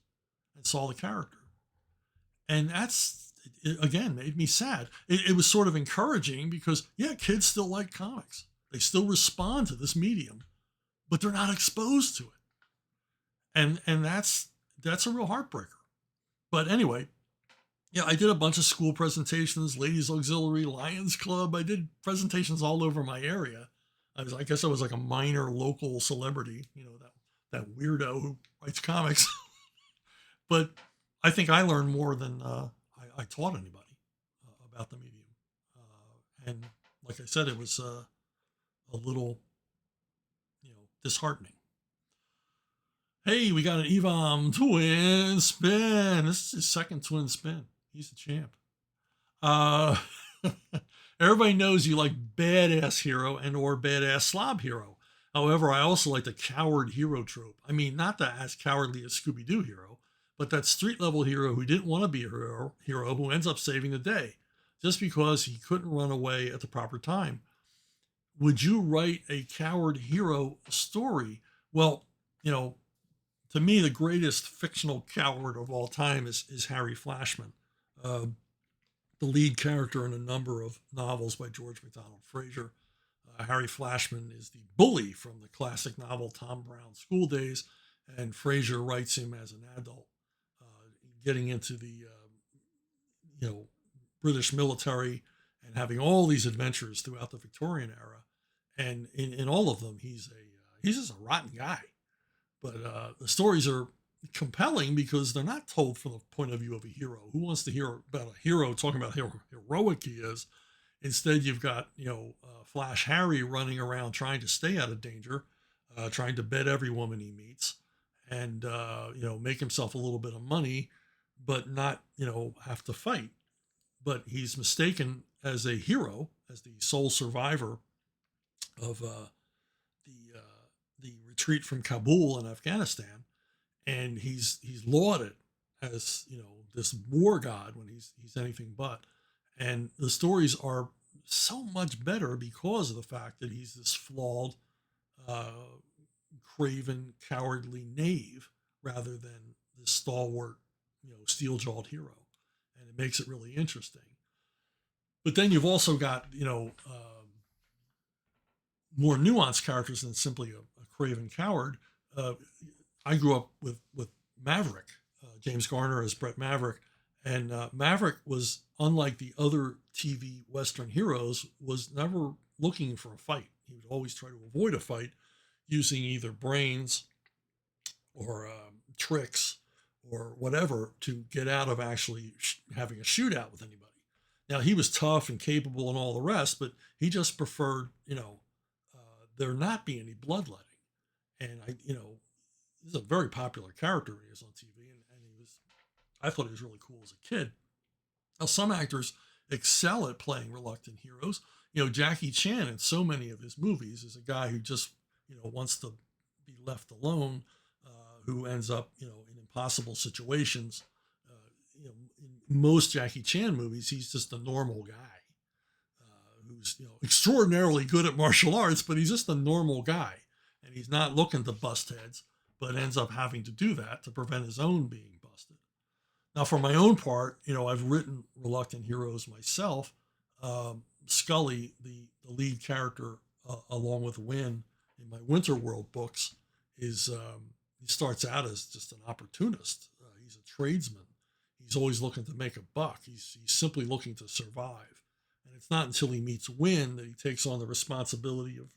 and saw the character. And it, again, made me sad. It was sort of encouraging because, yeah, kids still like comics. They still respond to this medium, but they're not exposed to it. And that's a real heartbreaker. But anyway, yeah, I did a bunch of school presentations, Ladies Auxiliary, Lions Club. I did presentations all over my area. I guess I was like a minor local celebrity, you know, that weirdo who writes comics. But I think I learned more than I taught anybody about the medium. And like I said, it was a little, you know, disheartening. Hey, we got an Evom twin spin. This is his second twin spin. He's the champ. Everybody knows you like badass hero and or badass slob hero. However, I also like the coward hero trope. I mean, not the as cowardly as Scooby-Doo hero, but that street level hero who didn't want to be a hero who ends up saving the day just because he couldn't run away at the proper time. Would you write a coward hero story? Well, you know, to me, the greatest fictional coward of all time is Harry Flashman, the lead character in a number of novels by George MacDonald Fraser. Harry Flashman is the bully from the classic novel Tom Brown's School Days, and Fraser writes him as an adult, getting into the British military and having all these adventures throughout the Victorian era. And in all of them, he's just a rotten guy. But the stories are compelling because they're not told from the point of view of a hero. Who wants to hear about a hero talking about how heroic he is? Instead, you've got, Flash Harry running around trying to stay out of danger, trying to bed every woman he meets, and, make himself a little bit of money, but not, have to fight. But he's mistaken as a hero, as the sole survivor of the retreat from Kabul in Afghanistan, and he's lauded as this war god when he's anything but. And the stories are so much better because of the fact that he's this flawed, uh, craven, cowardly knave rather than this stalwart, steel-jawed hero, and it makes it really interesting. But then you've also got, more nuanced characters than simply a craven coward. Uh, I grew up with Maverick, James Garner as Brett Maverick, and Maverick was, unlike the other TV Western heroes, was never looking for a fight. He would always try to avoid a fight using either brains or tricks or whatever to get out of actually having a shootout with anybody. Now, he was tough and capable and all the rest, but he just preferred, there not be any bloodletting. And he's a very popular character when he was on TV, and I thought he was really cool as a kid. Now, some actors excel at playing reluctant heroes. Jackie Chan in so many of his movies is a guy who just, wants to be left alone, who ends up, in impossible situations. In most Jackie Chan movies, he's just a normal guy who's, extraordinarily good at martial arts, but he's just a normal guy, and he's not looking to bust heads, but ends up having to do that to prevent his own being busted. Now, for my own part, I've written reluctant heroes myself. Scully, the lead character, along with Wynn in my Winterworld books, he starts out as just an opportunist. He's a tradesman. He's always looking to make a buck. He's simply looking to survive. And it's not until he meets Wynn that he takes on the responsibility of,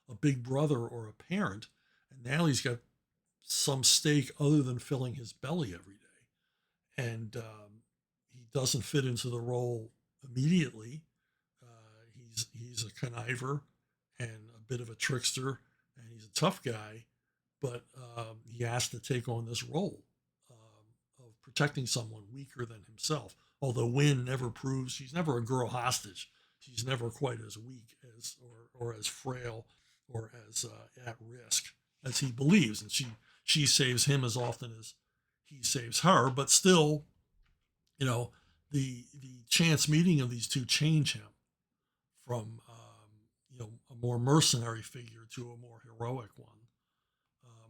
a big brother or a parent. And now he's got some stake other than filling his belly every day. And he doesn't fit into the role immediately. He's a conniver and a bit of a trickster, and he's a tough guy, but he has to take on this role of protecting someone weaker than himself. Although Wynn never proves, she's never a girl hostage. She's never quite as weak as or as frail or as at risk as he believes, and she saves him as often as he saves her. But still, the chance meeting of these two change him from a more mercenary figure to a more heroic one.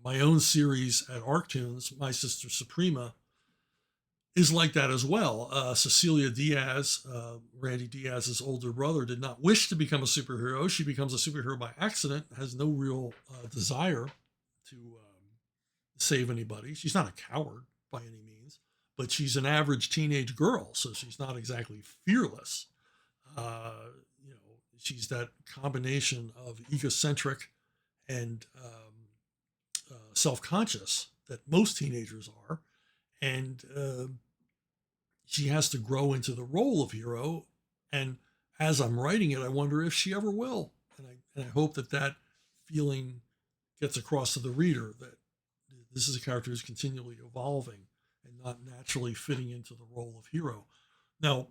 My own series at Arctoons, My Sister Suprema, is like that as well. Cecilia Diaz, Randy Diaz's older brother, did not wish to become a superhero. She becomes a superhero by accident, has no real desire to save anybody. She's not a coward by any means, but she's an average teenage girl, so she's not exactly fearless. She's that combination of egocentric and self-conscious that most teenagers are, and she has to grow into the role of hero. And as I'm writing it, I wonder if she ever will, and I hope that feeling gets across to the reader that this is a character who's continually evolving and not naturally fitting into the role of hero. Now,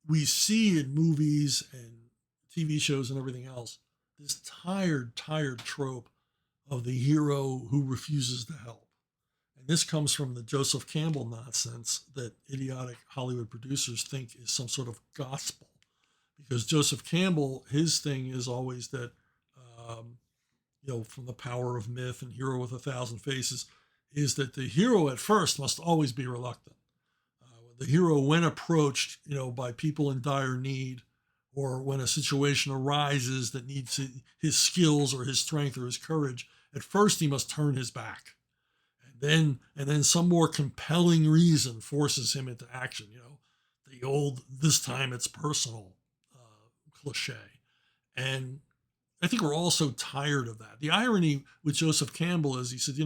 we see in movies and TV shows and everything else this tired trope of the hero who refuses to help. And this comes from the Joseph Campbell nonsense that idiotic Hollywood producers think is some sort of gospel. Because Joseph Campbell, his thing is always that, from The Power of Myth and Hero with a Thousand Faces, is that the hero at first must always be reluctant. The hero, when approached, by people in dire need, or when a situation arises that needs his skills or his strength or his courage, at first he must turn his back, and then some more compelling reason forces him into action. The old "this time it's personal" cliche, and I think we're all so tired of that. The irony with Joseph Campbell is he said,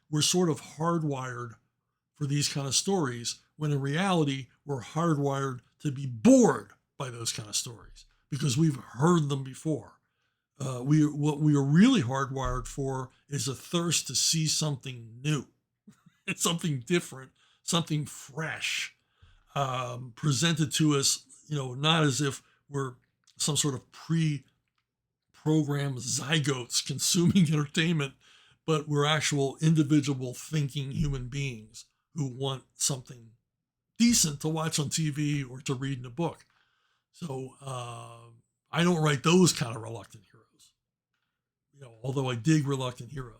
we're sort of hardwired for these kind of stories, when in reality, we're hardwired to be bored by those kind of stories because we've heard them before. What we are really hardwired for is a thirst to see something new, something different, something fresh, presented to us, not as if we're some sort of pre-programmed zygotes consuming entertainment, but we're actual individual thinking human beings who want something decent to watch on TV or to read in a book. So I don't write those kind of reluctant heroes, although I dig reluctant heroes.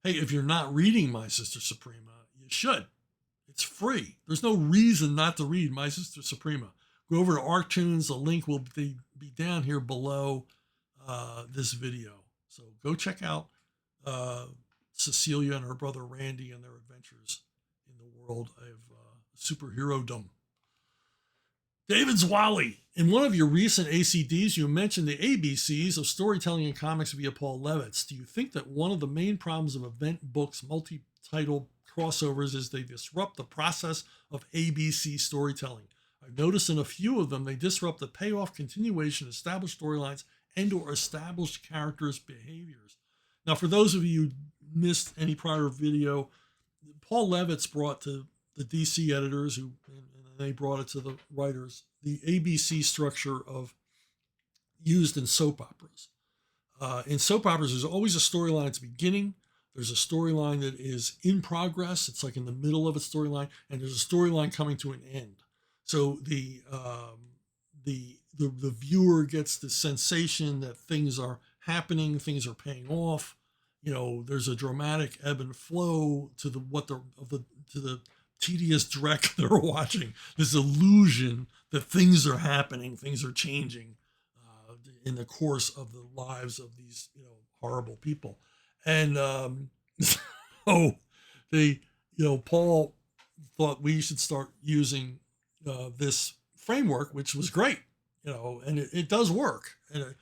Hey, if you're not reading My Sister Suprema, you should. It's free. There's no reason not to read My Sister Suprema. Go over to ArcTunes. The link will be down here below this video. So go check out Cecilia and her brother Randy and their adventures in the world of superhero-dom. David Zwally, in one of your recent ACDs, you mentioned the ABCs of storytelling in comics via Paul Levitz. Do you think that one of the main problems of event books multi-title crossovers is they disrupt the process of ABC storytelling? I've noticed in a few of them, they disrupt the payoff, continuation, established storylines, and or established characters' behaviors. Now, for those of you who missed any prior video, Paul Levitz brought to the DC editors, and they brought it to the writers, the ABC structure used in soap operas. In soap operas, there's always a storyline at the beginning. There's a storyline that is in progress. It's like in the middle of a storyline, and there's a storyline coming to an end. So the viewer gets the sensation that things are happening, things are paying off. There's a dramatic ebb and flow to the tedious dreck they're watching. This illusion that things are happening, things are changing in the course of the lives of these horrible people. And so Paul thought we should start using this framework, which was great, and it does work. And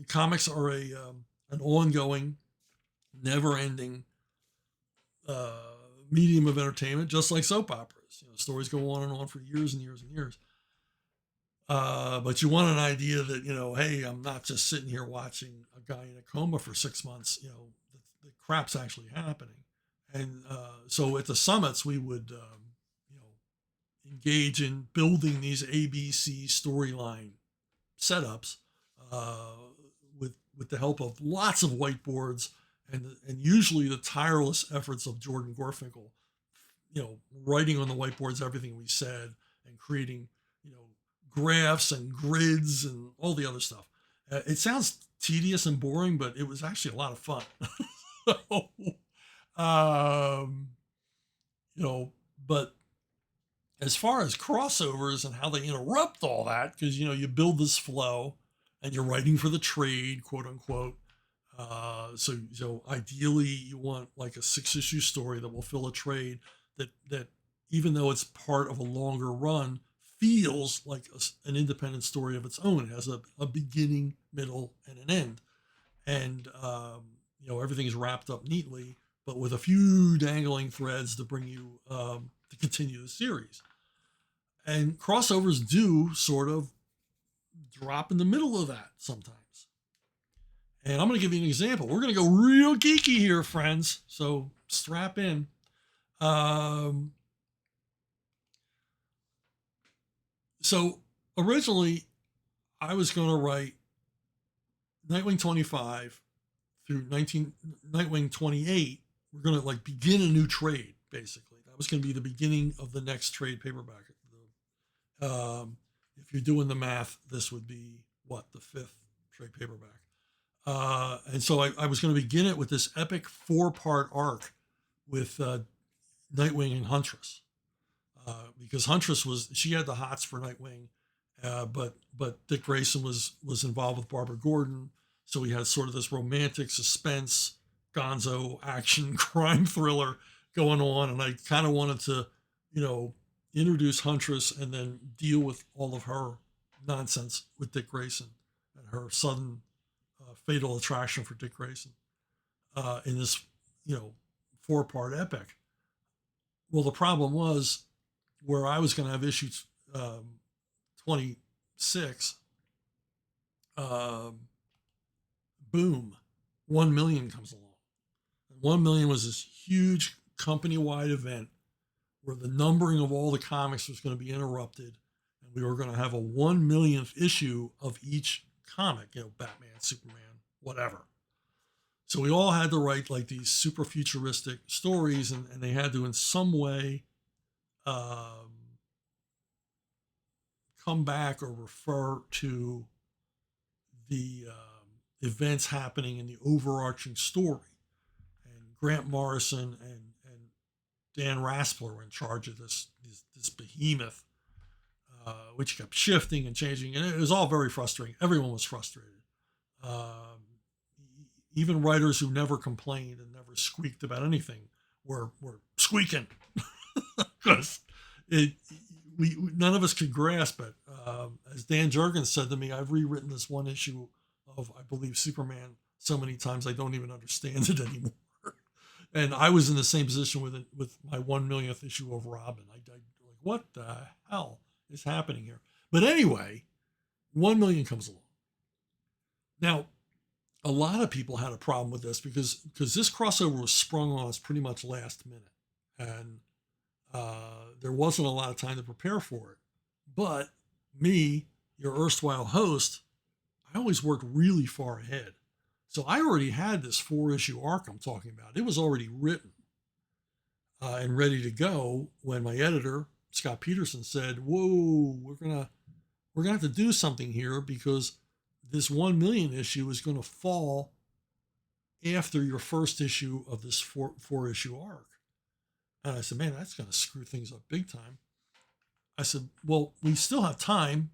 comics are an ongoing, never-ending medium of entertainment, just like soap operas. Stories go on and on for years and years and years. But you want an idea that, hey, I'm not just sitting here watching a guy in a coma for 6 months. The crap's actually happening. And so at the summits, we would, engage in building these ABC storyline setups with the help of lots of whiteboards and usually the tireless efforts of Jordan Gorfinkel, writing on the whiteboards everything we said and creating, graphs and grids and all the other stuff. It sounds tedious and boring, but it was actually a lot of fun. But as far as crossovers and how they interrupt all that, because, you build this flow and you're writing for the trade, quote unquote. So ideally you want like a 6-issue story that will fill a trade that even though it's part of a longer run, feels like an independent story of its own. It has a beginning, middle, and an end. And, everything is wrapped up neatly, but with a few dangling threads to bring you to continue the series. And crossovers do sort of drop in the middle of that sometimes. And I'm going to give you an example. We're going to go real geeky here, friends. So strap in. So originally, I was going to write Nightwing 25 through Nightwing 28. We're going to begin a new trade, basically. That was going to be the beginning of the next trade paperback. If you're doing the math, this would be the 5th trade paperback. And so I was going to begin it with this epic 4-part arc with Nightwing and Huntress, because Huntress she had the hots for Nightwing, but Dick Grayson was involved with Barbara Gordon, so we had sort of this romantic suspense, gonzo action crime thriller going on, and I kind of wanted to, introduce Huntress and then deal with all of her nonsense with Dick Grayson and her sudden fatal attraction for Dick Grayson in this, 4-part epic. Well, the problem was where I was going to have issue 26, boom, 1 million comes along. And 1 million was this huge company-wide event where the numbering of all the comics was going to be interrupted, and we were going to have a 1 millionth issue of each comic, Batman, Superman, whatever. So we all had to write these super futuristic stories, and they had to in some way come back or refer to the events happening in the overarching story. And Grant Morrison and Dan Raspler were in charge of this behemoth, which kept shifting and changing, and it was all very frustrating. Everyone was frustrated. Even writers who never complained and never squeaked about anything were squeaking because none of us could grasp it. As Dan Jurgens said to me, I've rewritten this one issue of, I believe, Superman so many times I don't even understand it anymore. And I was in the same position with my 1 millionth issue of Robin. I like, what the hell is happening here? But anyway, 1 million comes along. Now, a lot of people had a problem with this because this crossover was sprung on us pretty much last minute, and there wasn't a lot of time to prepare for it. But me, your erstwhile host, I always worked really far ahead. So I already had this 4-issue arc I'm talking about. It was already written and ready to go when my editor, Scott Peterson, said, "Whoa, we're gonna have to do something here because this 1 million issue is going to fall after your first issue of this 4-issue arc." And I said, "Man, that's going to screw things up big time." I said, "Well, we still have time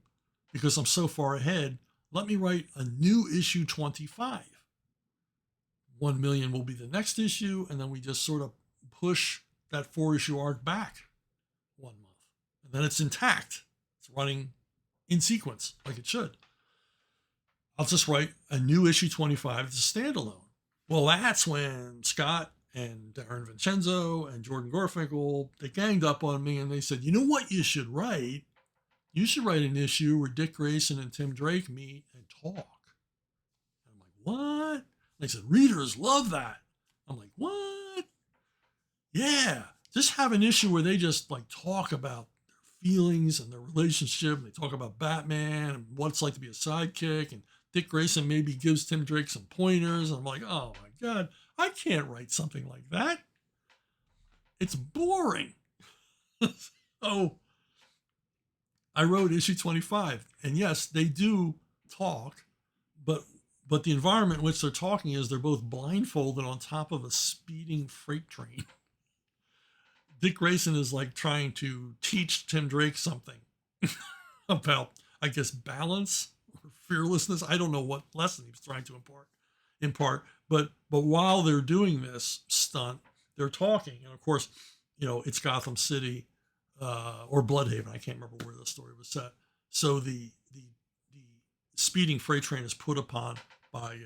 because I'm so far ahead. Let me write a new issue 25. 1 million will be the next issue, and then we just sort of push that 4-issue arc back 1 month. And then it's intact. It's running in sequence like it should. I'll just write a new issue 25 as a standalone." Well, that's when Scott and Darren Vincenzo and Jordan Gorfinkel, they ganged up on me and they said, "You know what you should write? You should write an issue where Dick Grayson and Tim Drake meet and talk." And I'm like, "What?" They said, "Readers love that." I'm like, "What?" Yeah, just have an issue where they just like talk about their feelings and their relationship. And they talk about Batman and what it's like to be a sidekick. And Dick Grayson maybe gives Tim Drake some pointers. And I'm like, "Oh my God, I can't write something like that. It's boring." So I wrote issue 25. And yes, they do talk, but the environment in which they're talking is they're both blindfolded on top of a speeding freight train. Dick Grayson is like trying to teach Tim Drake something about, I guess, balance or fearlessness. I don't know what lesson he was trying to impart. But while they're doing this stunt, they're talking, and of course, it's Gotham City or Bloodhaven. I can't remember where the story was set. So the speeding freight train is put upon by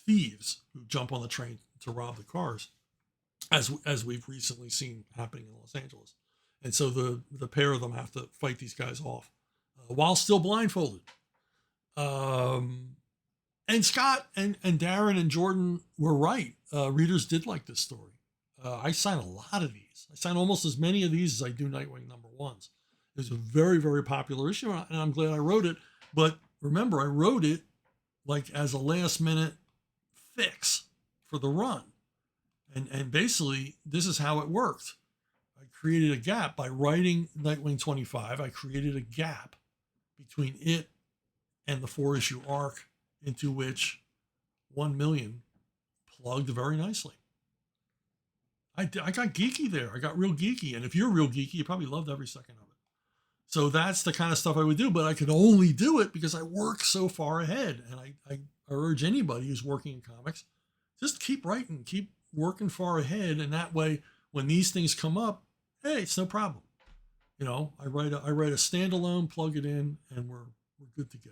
thieves who jump on the train to rob the cars, as we've recently seen happening in Los Angeles. And so the pair of them have to fight these guys off while still blindfolded. And Scott and Darren and Jordan were right. Readers did like this story. I sign a lot of these. I sign almost as many of these as I do Nightwing #1s. It was a very, very popular issue, and I'm glad I wrote it. But remember, I wrote it like as a last minute fix for the run. And basically, this is how it worked. I created a gap by writing Nightwing 25. I created a gap between it and the 4-issue arc into which 1 million plugged very nicely. I got geeky there. I got real geeky. And if you're real geeky, you probably loved every second of it. So that's the kind of stuff I would do, but I could only do it because I work so far ahead. And I urge anybody who's working in comics, just keep writing, keep working far ahead. And that way, when these things come up, hey, it's no problem. I write a standalone, plug it in, and we're good to go.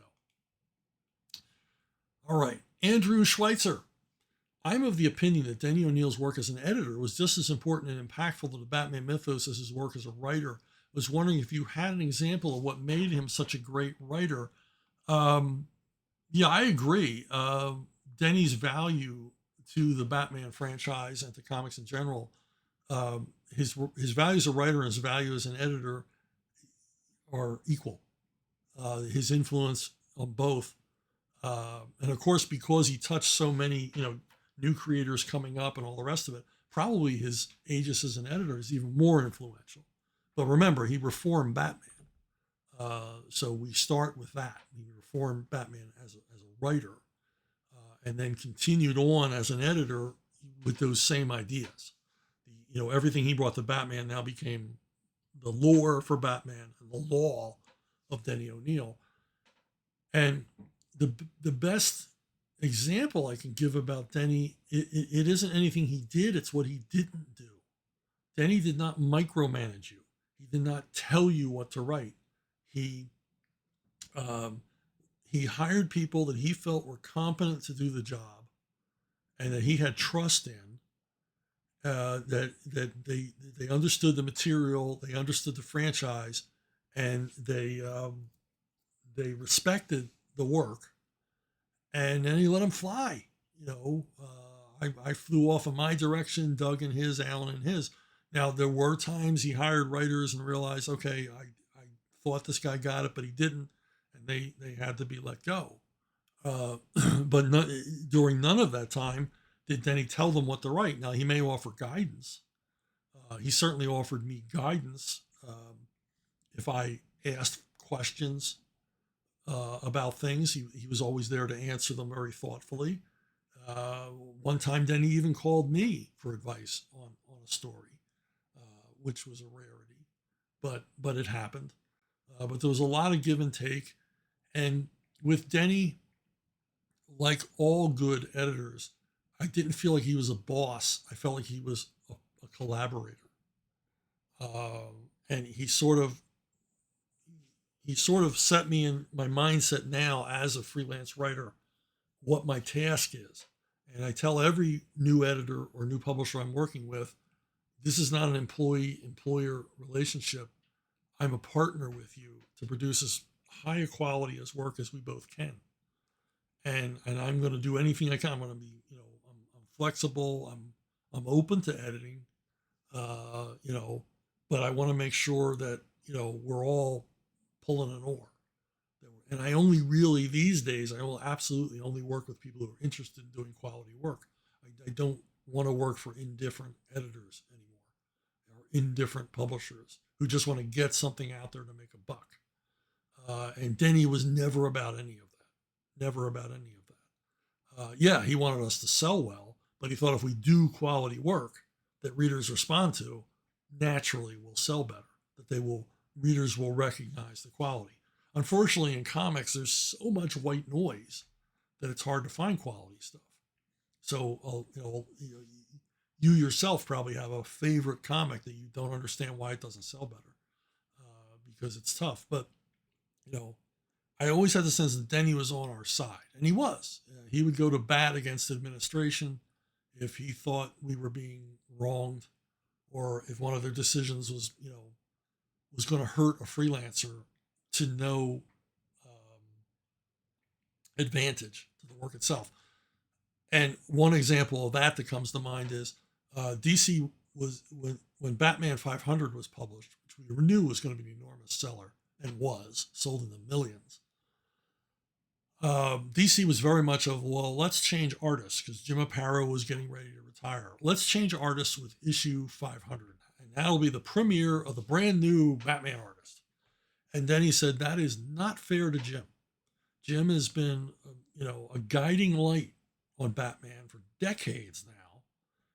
All right, Andrew Schweitzer. I'm of the opinion that Denny O'Neil's work as an editor was just as important and impactful to the Batman mythos as his work as a writer. I was wondering if you had an example of what made him such a great writer. Yeah, I agree. Denny's value to the Batman franchise and to comics in general, his value as a writer and his value as an editor are equal. His influence on both. And of course, because he touched so many, new creators coming up and all the rest of it, probably his aegis as an editor is even more influential. But remember, he reformed Batman. So we start with that. He reformed Batman as a writer, and then continued on as an editor with those same ideas. Everything he brought to Batman now became the lore for Batman and the law of Denny O'Neil. And the best example I can give about Denny, it isn't anything he did, it's what he didn't do. Denny did not micromanage you. He did not tell you what to write. He hired people that he felt were competent to do the job, and that he had trust in. That they understood the material, they understood the franchise, and they respected the work, and then he let him fly. I flew off in my direction, Doug in his, Alan in his. Now there were times he hired writers and realized, okay, I thought this guy got it, but he didn't, and they had to be let go. But during none of that time did Denny tell them what to write. Now he may offer guidance. He certainly offered me guidance if I asked questions about things. He was always there to answer them very thoughtfully. One time, Denny even called me for advice on a story, which was a rarity, but it happened. But there was a lot of give and take, and with Denny, like all good editors, I didn't feel like he was a boss. I felt like he was a collaborator, and he sort of set me in my mindset now as a freelance writer what my task is. And I tell every new editor or new publisher I'm working with, this is not an employee-employer relationship. I'm a partner with you to produce as high a quality as work as we both can. And I'm going to do anything I can. I'm going to be, I'm flexible. I'm open to editing, but I want to make sure that, we're all pulling an oar. And I only really, these days, I will absolutely only work with people who are interested in doing quality work. I don't want to work for indifferent editors anymore, or indifferent publishers who just want to get something out there to make a buck. And Denny was never about any of that. Never about any of that. Yeah, he wanted us to sell well, but he thought if we do quality work that readers respond to, naturally we'll sell better. That readers will recognize the quality. Unfortunately, in comics, there's so much white noise that it's hard to find quality stuff. So, you yourself probably have a favorite comic that you don't understand why it doesn't sell better, because it's tough. But, I always had the sense that Denny was on our side, and he was. He would go to bat against administration if he thought we were being wronged, or if one of their decisions was going to hurt a freelancer to no advantage to the work itself. And one example of that comes to mind is DC was, when Batman 500 was published, which we knew was going to be an enormous seller, and was, sold in the millions. DC was very much of, well, let's change artists, because Jim Aparo was getting ready to retire. Let's change artists with issue 500. And that'll be the premiere of the brand new Batman artist. And then he said, that is not fair to Jim. Jim has been, a guiding light on Batman for decades now.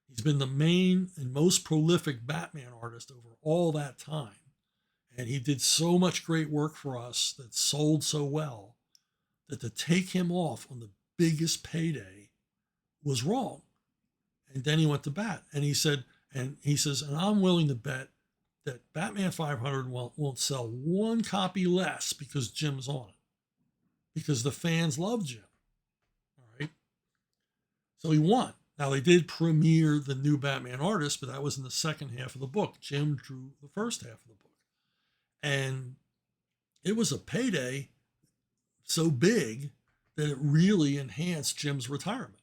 He's been the main and most prolific Batman artist over all that time. And he did so much great work for us that sold so well that to take him off on the biggest payday was wrong. And then he went to bat. And he says, and I'm willing to bet that Batman 500 won't sell one copy less because Jim's on it, because the fans love Jim. All right. So he won. Now, they did premiere the new Batman artist, but that was in the second half of the book. Jim drew the first half of the book. And it was a payday so big that it really enhanced Jim's retirement.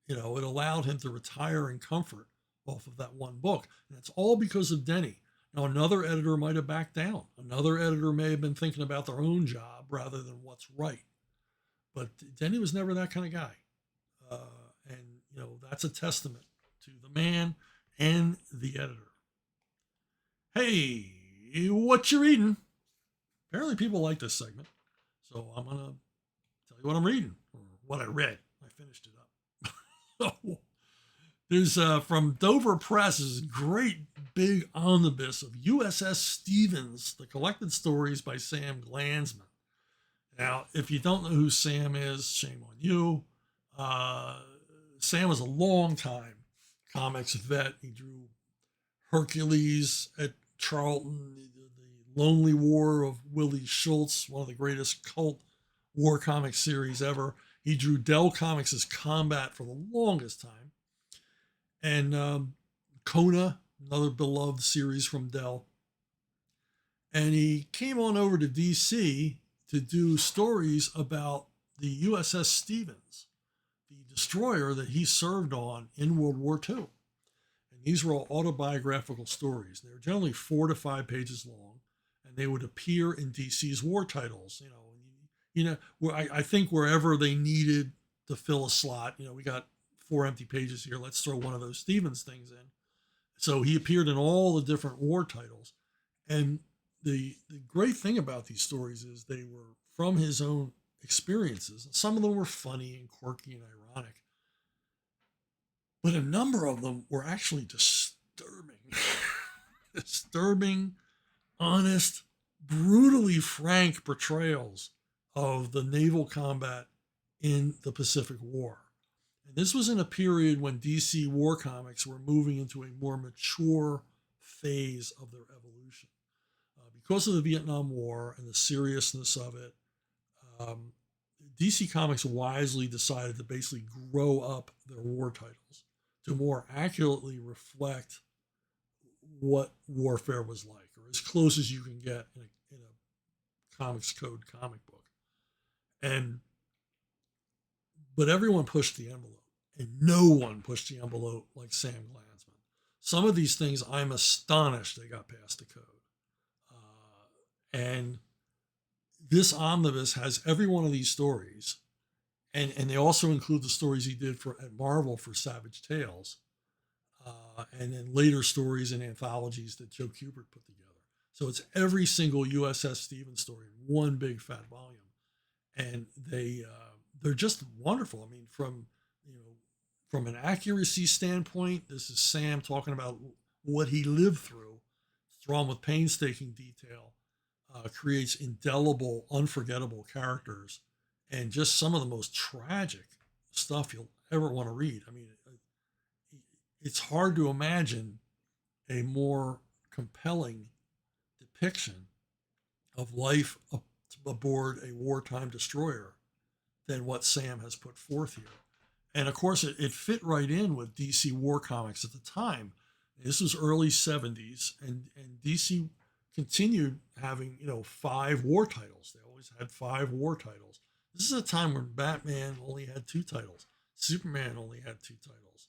It allowed him to retire in comfort off of that one book. And it's all because of Denny. Now, another editor might have backed down. Another editor may have been thinking about their own job rather than what's right. But Denny was never that kind of guy. And that's a testament to the man and the editor. Hey, what you reading? Apparently people like this segment, so I'm going to tell you what I'm reading, or what I read. I finished it up. So, there's from Dover Press's great big omnibus of USS Stevens, the collected stories by Sam Glanzman. Now, if you don't know who Sam is, shame on you. Uh, Sam was a long time comics vet. He drew Hercules at Charlton, the Lonely War of Willie Schultz, one of the greatest cult war comic series ever. He drew Dell Comics' Combat for the longest time. And Kona, another beloved series from Dell. And he came on over to DC to do stories about the USS Stevens, the destroyer that he served on in World War II. And these were all autobiographical stories. They were generally 4 to 5 pages long, and they would appear in DC's war titles. I think wherever they needed to fill a slot, we got 4 empty pages here. Let's throw one of those Stevens things in. So he appeared in all the different war titles. And the great thing about these stories is they were from his own experiences. Some of them were funny and quirky and ironic, but a number of them were actually disturbing. Disturbing, honest, brutally frank portrayals of the naval combat in the Pacific War. And this was in a period when DC war comics were moving into a more mature phase of their evolution. Because of the Vietnam War and the seriousness of it, DC Comics wisely decided to basically grow up their war titles to more accurately reflect what warfare was like, or as close as you can get in a Comics Code comic book. But everyone pushed the envelope, and no one pushed the envelope like Sam Glanzman. Some of these things, I'm astonished they got past the code. And this omnibus has every one of these stories, and they also include the stories he did at Marvel for Savage Tales, and then later stories and anthologies that Joe Kubert put together. So it's every single USS Stevens story in one big fat volume, and they're just wonderful. I mean, from an accuracy standpoint, this is Sam talking about what he lived through. It's drawn with painstaking detail. Creates indelible, unforgettable characters, and just some of the most tragic stuff you'll ever want to read. I mean, it's hard to imagine a more compelling depiction of life aboard a wartime destroyer than what Sam has put forth here. And of course, it fit right in with DC war comics at the time. This was early 70s, and DC continued having 5 war titles. They always had 5 war titles. This is a time when Batman only had 2 titles. Superman only had 2 titles.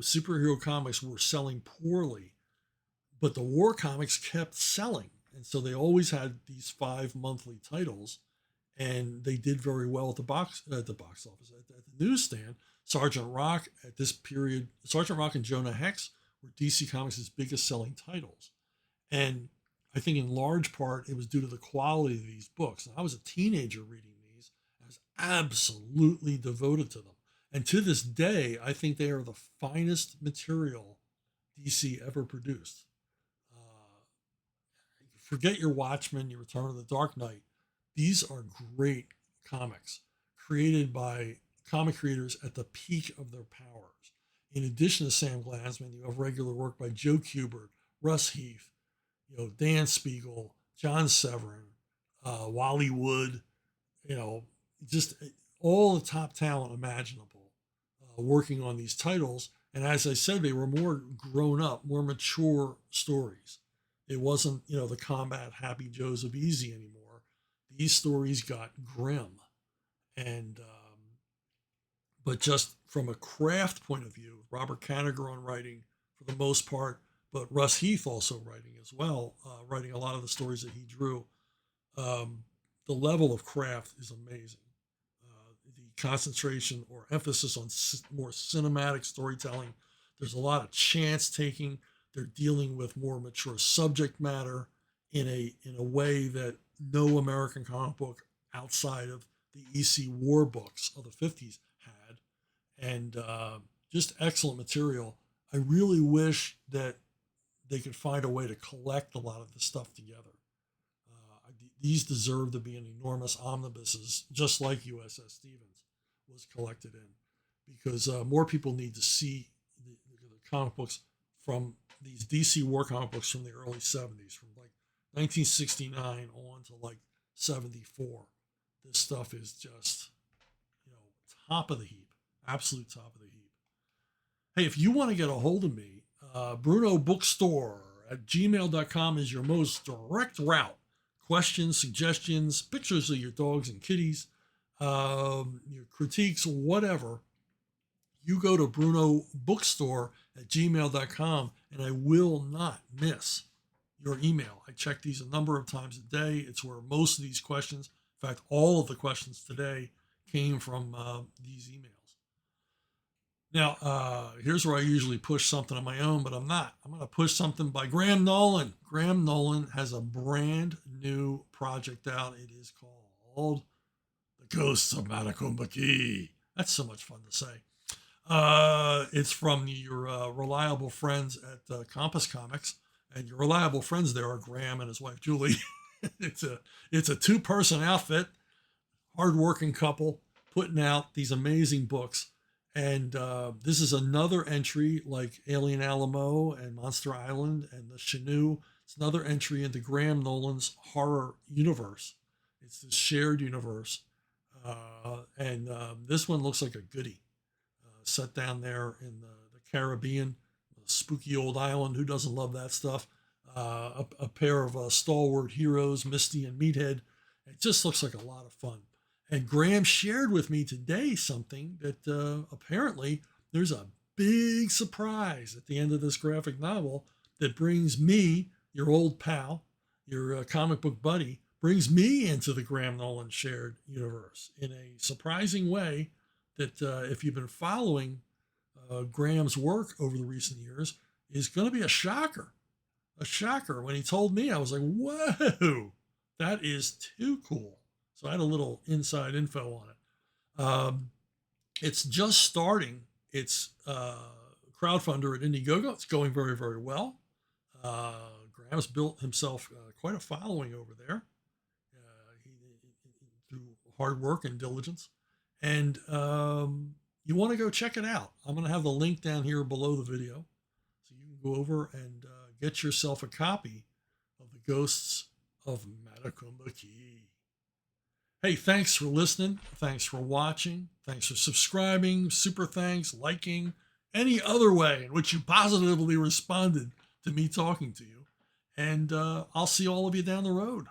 Superhero comics were selling poorly, but the war comics kept selling, and so they always had these 5 monthly titles, and they did very well at the box office, at the newsstand. Sergeant Rock at this period, Sergeant Rock and Jonah Hex were DC Comics' biggest selling titles. And I think in large part it was due to the quality of these books. I was a teenager reading these. I was absolutely devoted to them. And to this day, I think they are the finest material DC ever produced. Forget your Watchmen, your Return of the Dark Knight. These are great comics created by comic creators at the peak of their powers. In addition to Sam Glanzman, you have regular work by Joe Kubert, Russ Heath, Dan Spiegel, John Severin, Wally Wood, just all the top talent imaginable working on these titles. And as I said, they were more grown up, more mature stories. It wasn't, the combat Happy Joes of Easy anymore. These stories got grim. And, but just from a craft point of view, Robert Kanigher on writing for the most part, but Russ Heath also writing as well, writing a lot of the stories that he drew. The level of craft is amazing. The concentration or emphasis on more cinematic storytelling, There's a lot of chance taking. They're dealing with more mature subject matter in a way that no American comic book outside of the EC war books of the 50s had. And just excellent material. I really wish that they could find a way to collect a lot of the stuff together. These deserve to be in enormous omnibuses, just like USS Stevens was collected in, because more people need to see the comic books from these DC war comic books from the early 70s, from like 1969 on to like 74. This stuff is just, top of the heap, absolute top of the heap. Hey, if you want to get a hold of me, Bruno Bookstore at gmail.com is your most direct route. Questions, suggestions, pictures of your dogs and kitties, your critiques, whatever. You go to Bruno Bookstore at gmail.com, and I will not miss your email. I check these a number of times a day. It's where most of these questions, in fact, all of the questions today came from these emails. Now, here's where I usually push something on my own, but I'm not. I'm going to push something by Graham Nolan. Graham Nolan has a brand new project out. It is called The Ghosts of Matacumba Key. That's so much fun to say. It's from your reliable friends at Compass Comics, and your reliable friends there are Graham and his wife Julie. It's a two-person outfit, hardworking couple putting out these amazing books. And this is another entry like Alien Alamo and Monster Island and the Chenoo. It's another entry into Graham Nolan's horror universe. It's this shared universe. And this one looks like a goodie. Set down there in the Caribbean, a spooky old island. Who doesn't love that stuff? A pair of stalwart heroes, Misty and Meathead. It just looks like a lot of fun. And Graham shared with me today something that apparently there's a big surprise at the end of this graphic novel that brings me, your old pal, your comic book buddy, brings me into the Graham Nolan shared universe in a surprising way that if you've been following Graham's work over the recent years, is going to be a shocker. A shocker. When he told me, I was like, whoa, that is too cool. So I had a little inside info on it. It's just starting its crowdfunder at Indiegogo. It's going very, very well. Graham's built himself quite a following over there through hard work and diligence. And you want to go check it out. I'm going to have the link down here below the video. So you can go over and get yourself a copy of The Ghosts of Matacumba Key. Hey, thanks for listening. Thanks for watching. Thanks for subscribing. Super thanks, liking, any other way in which you positively responded to me talking to you. And I'll see all of you down the road.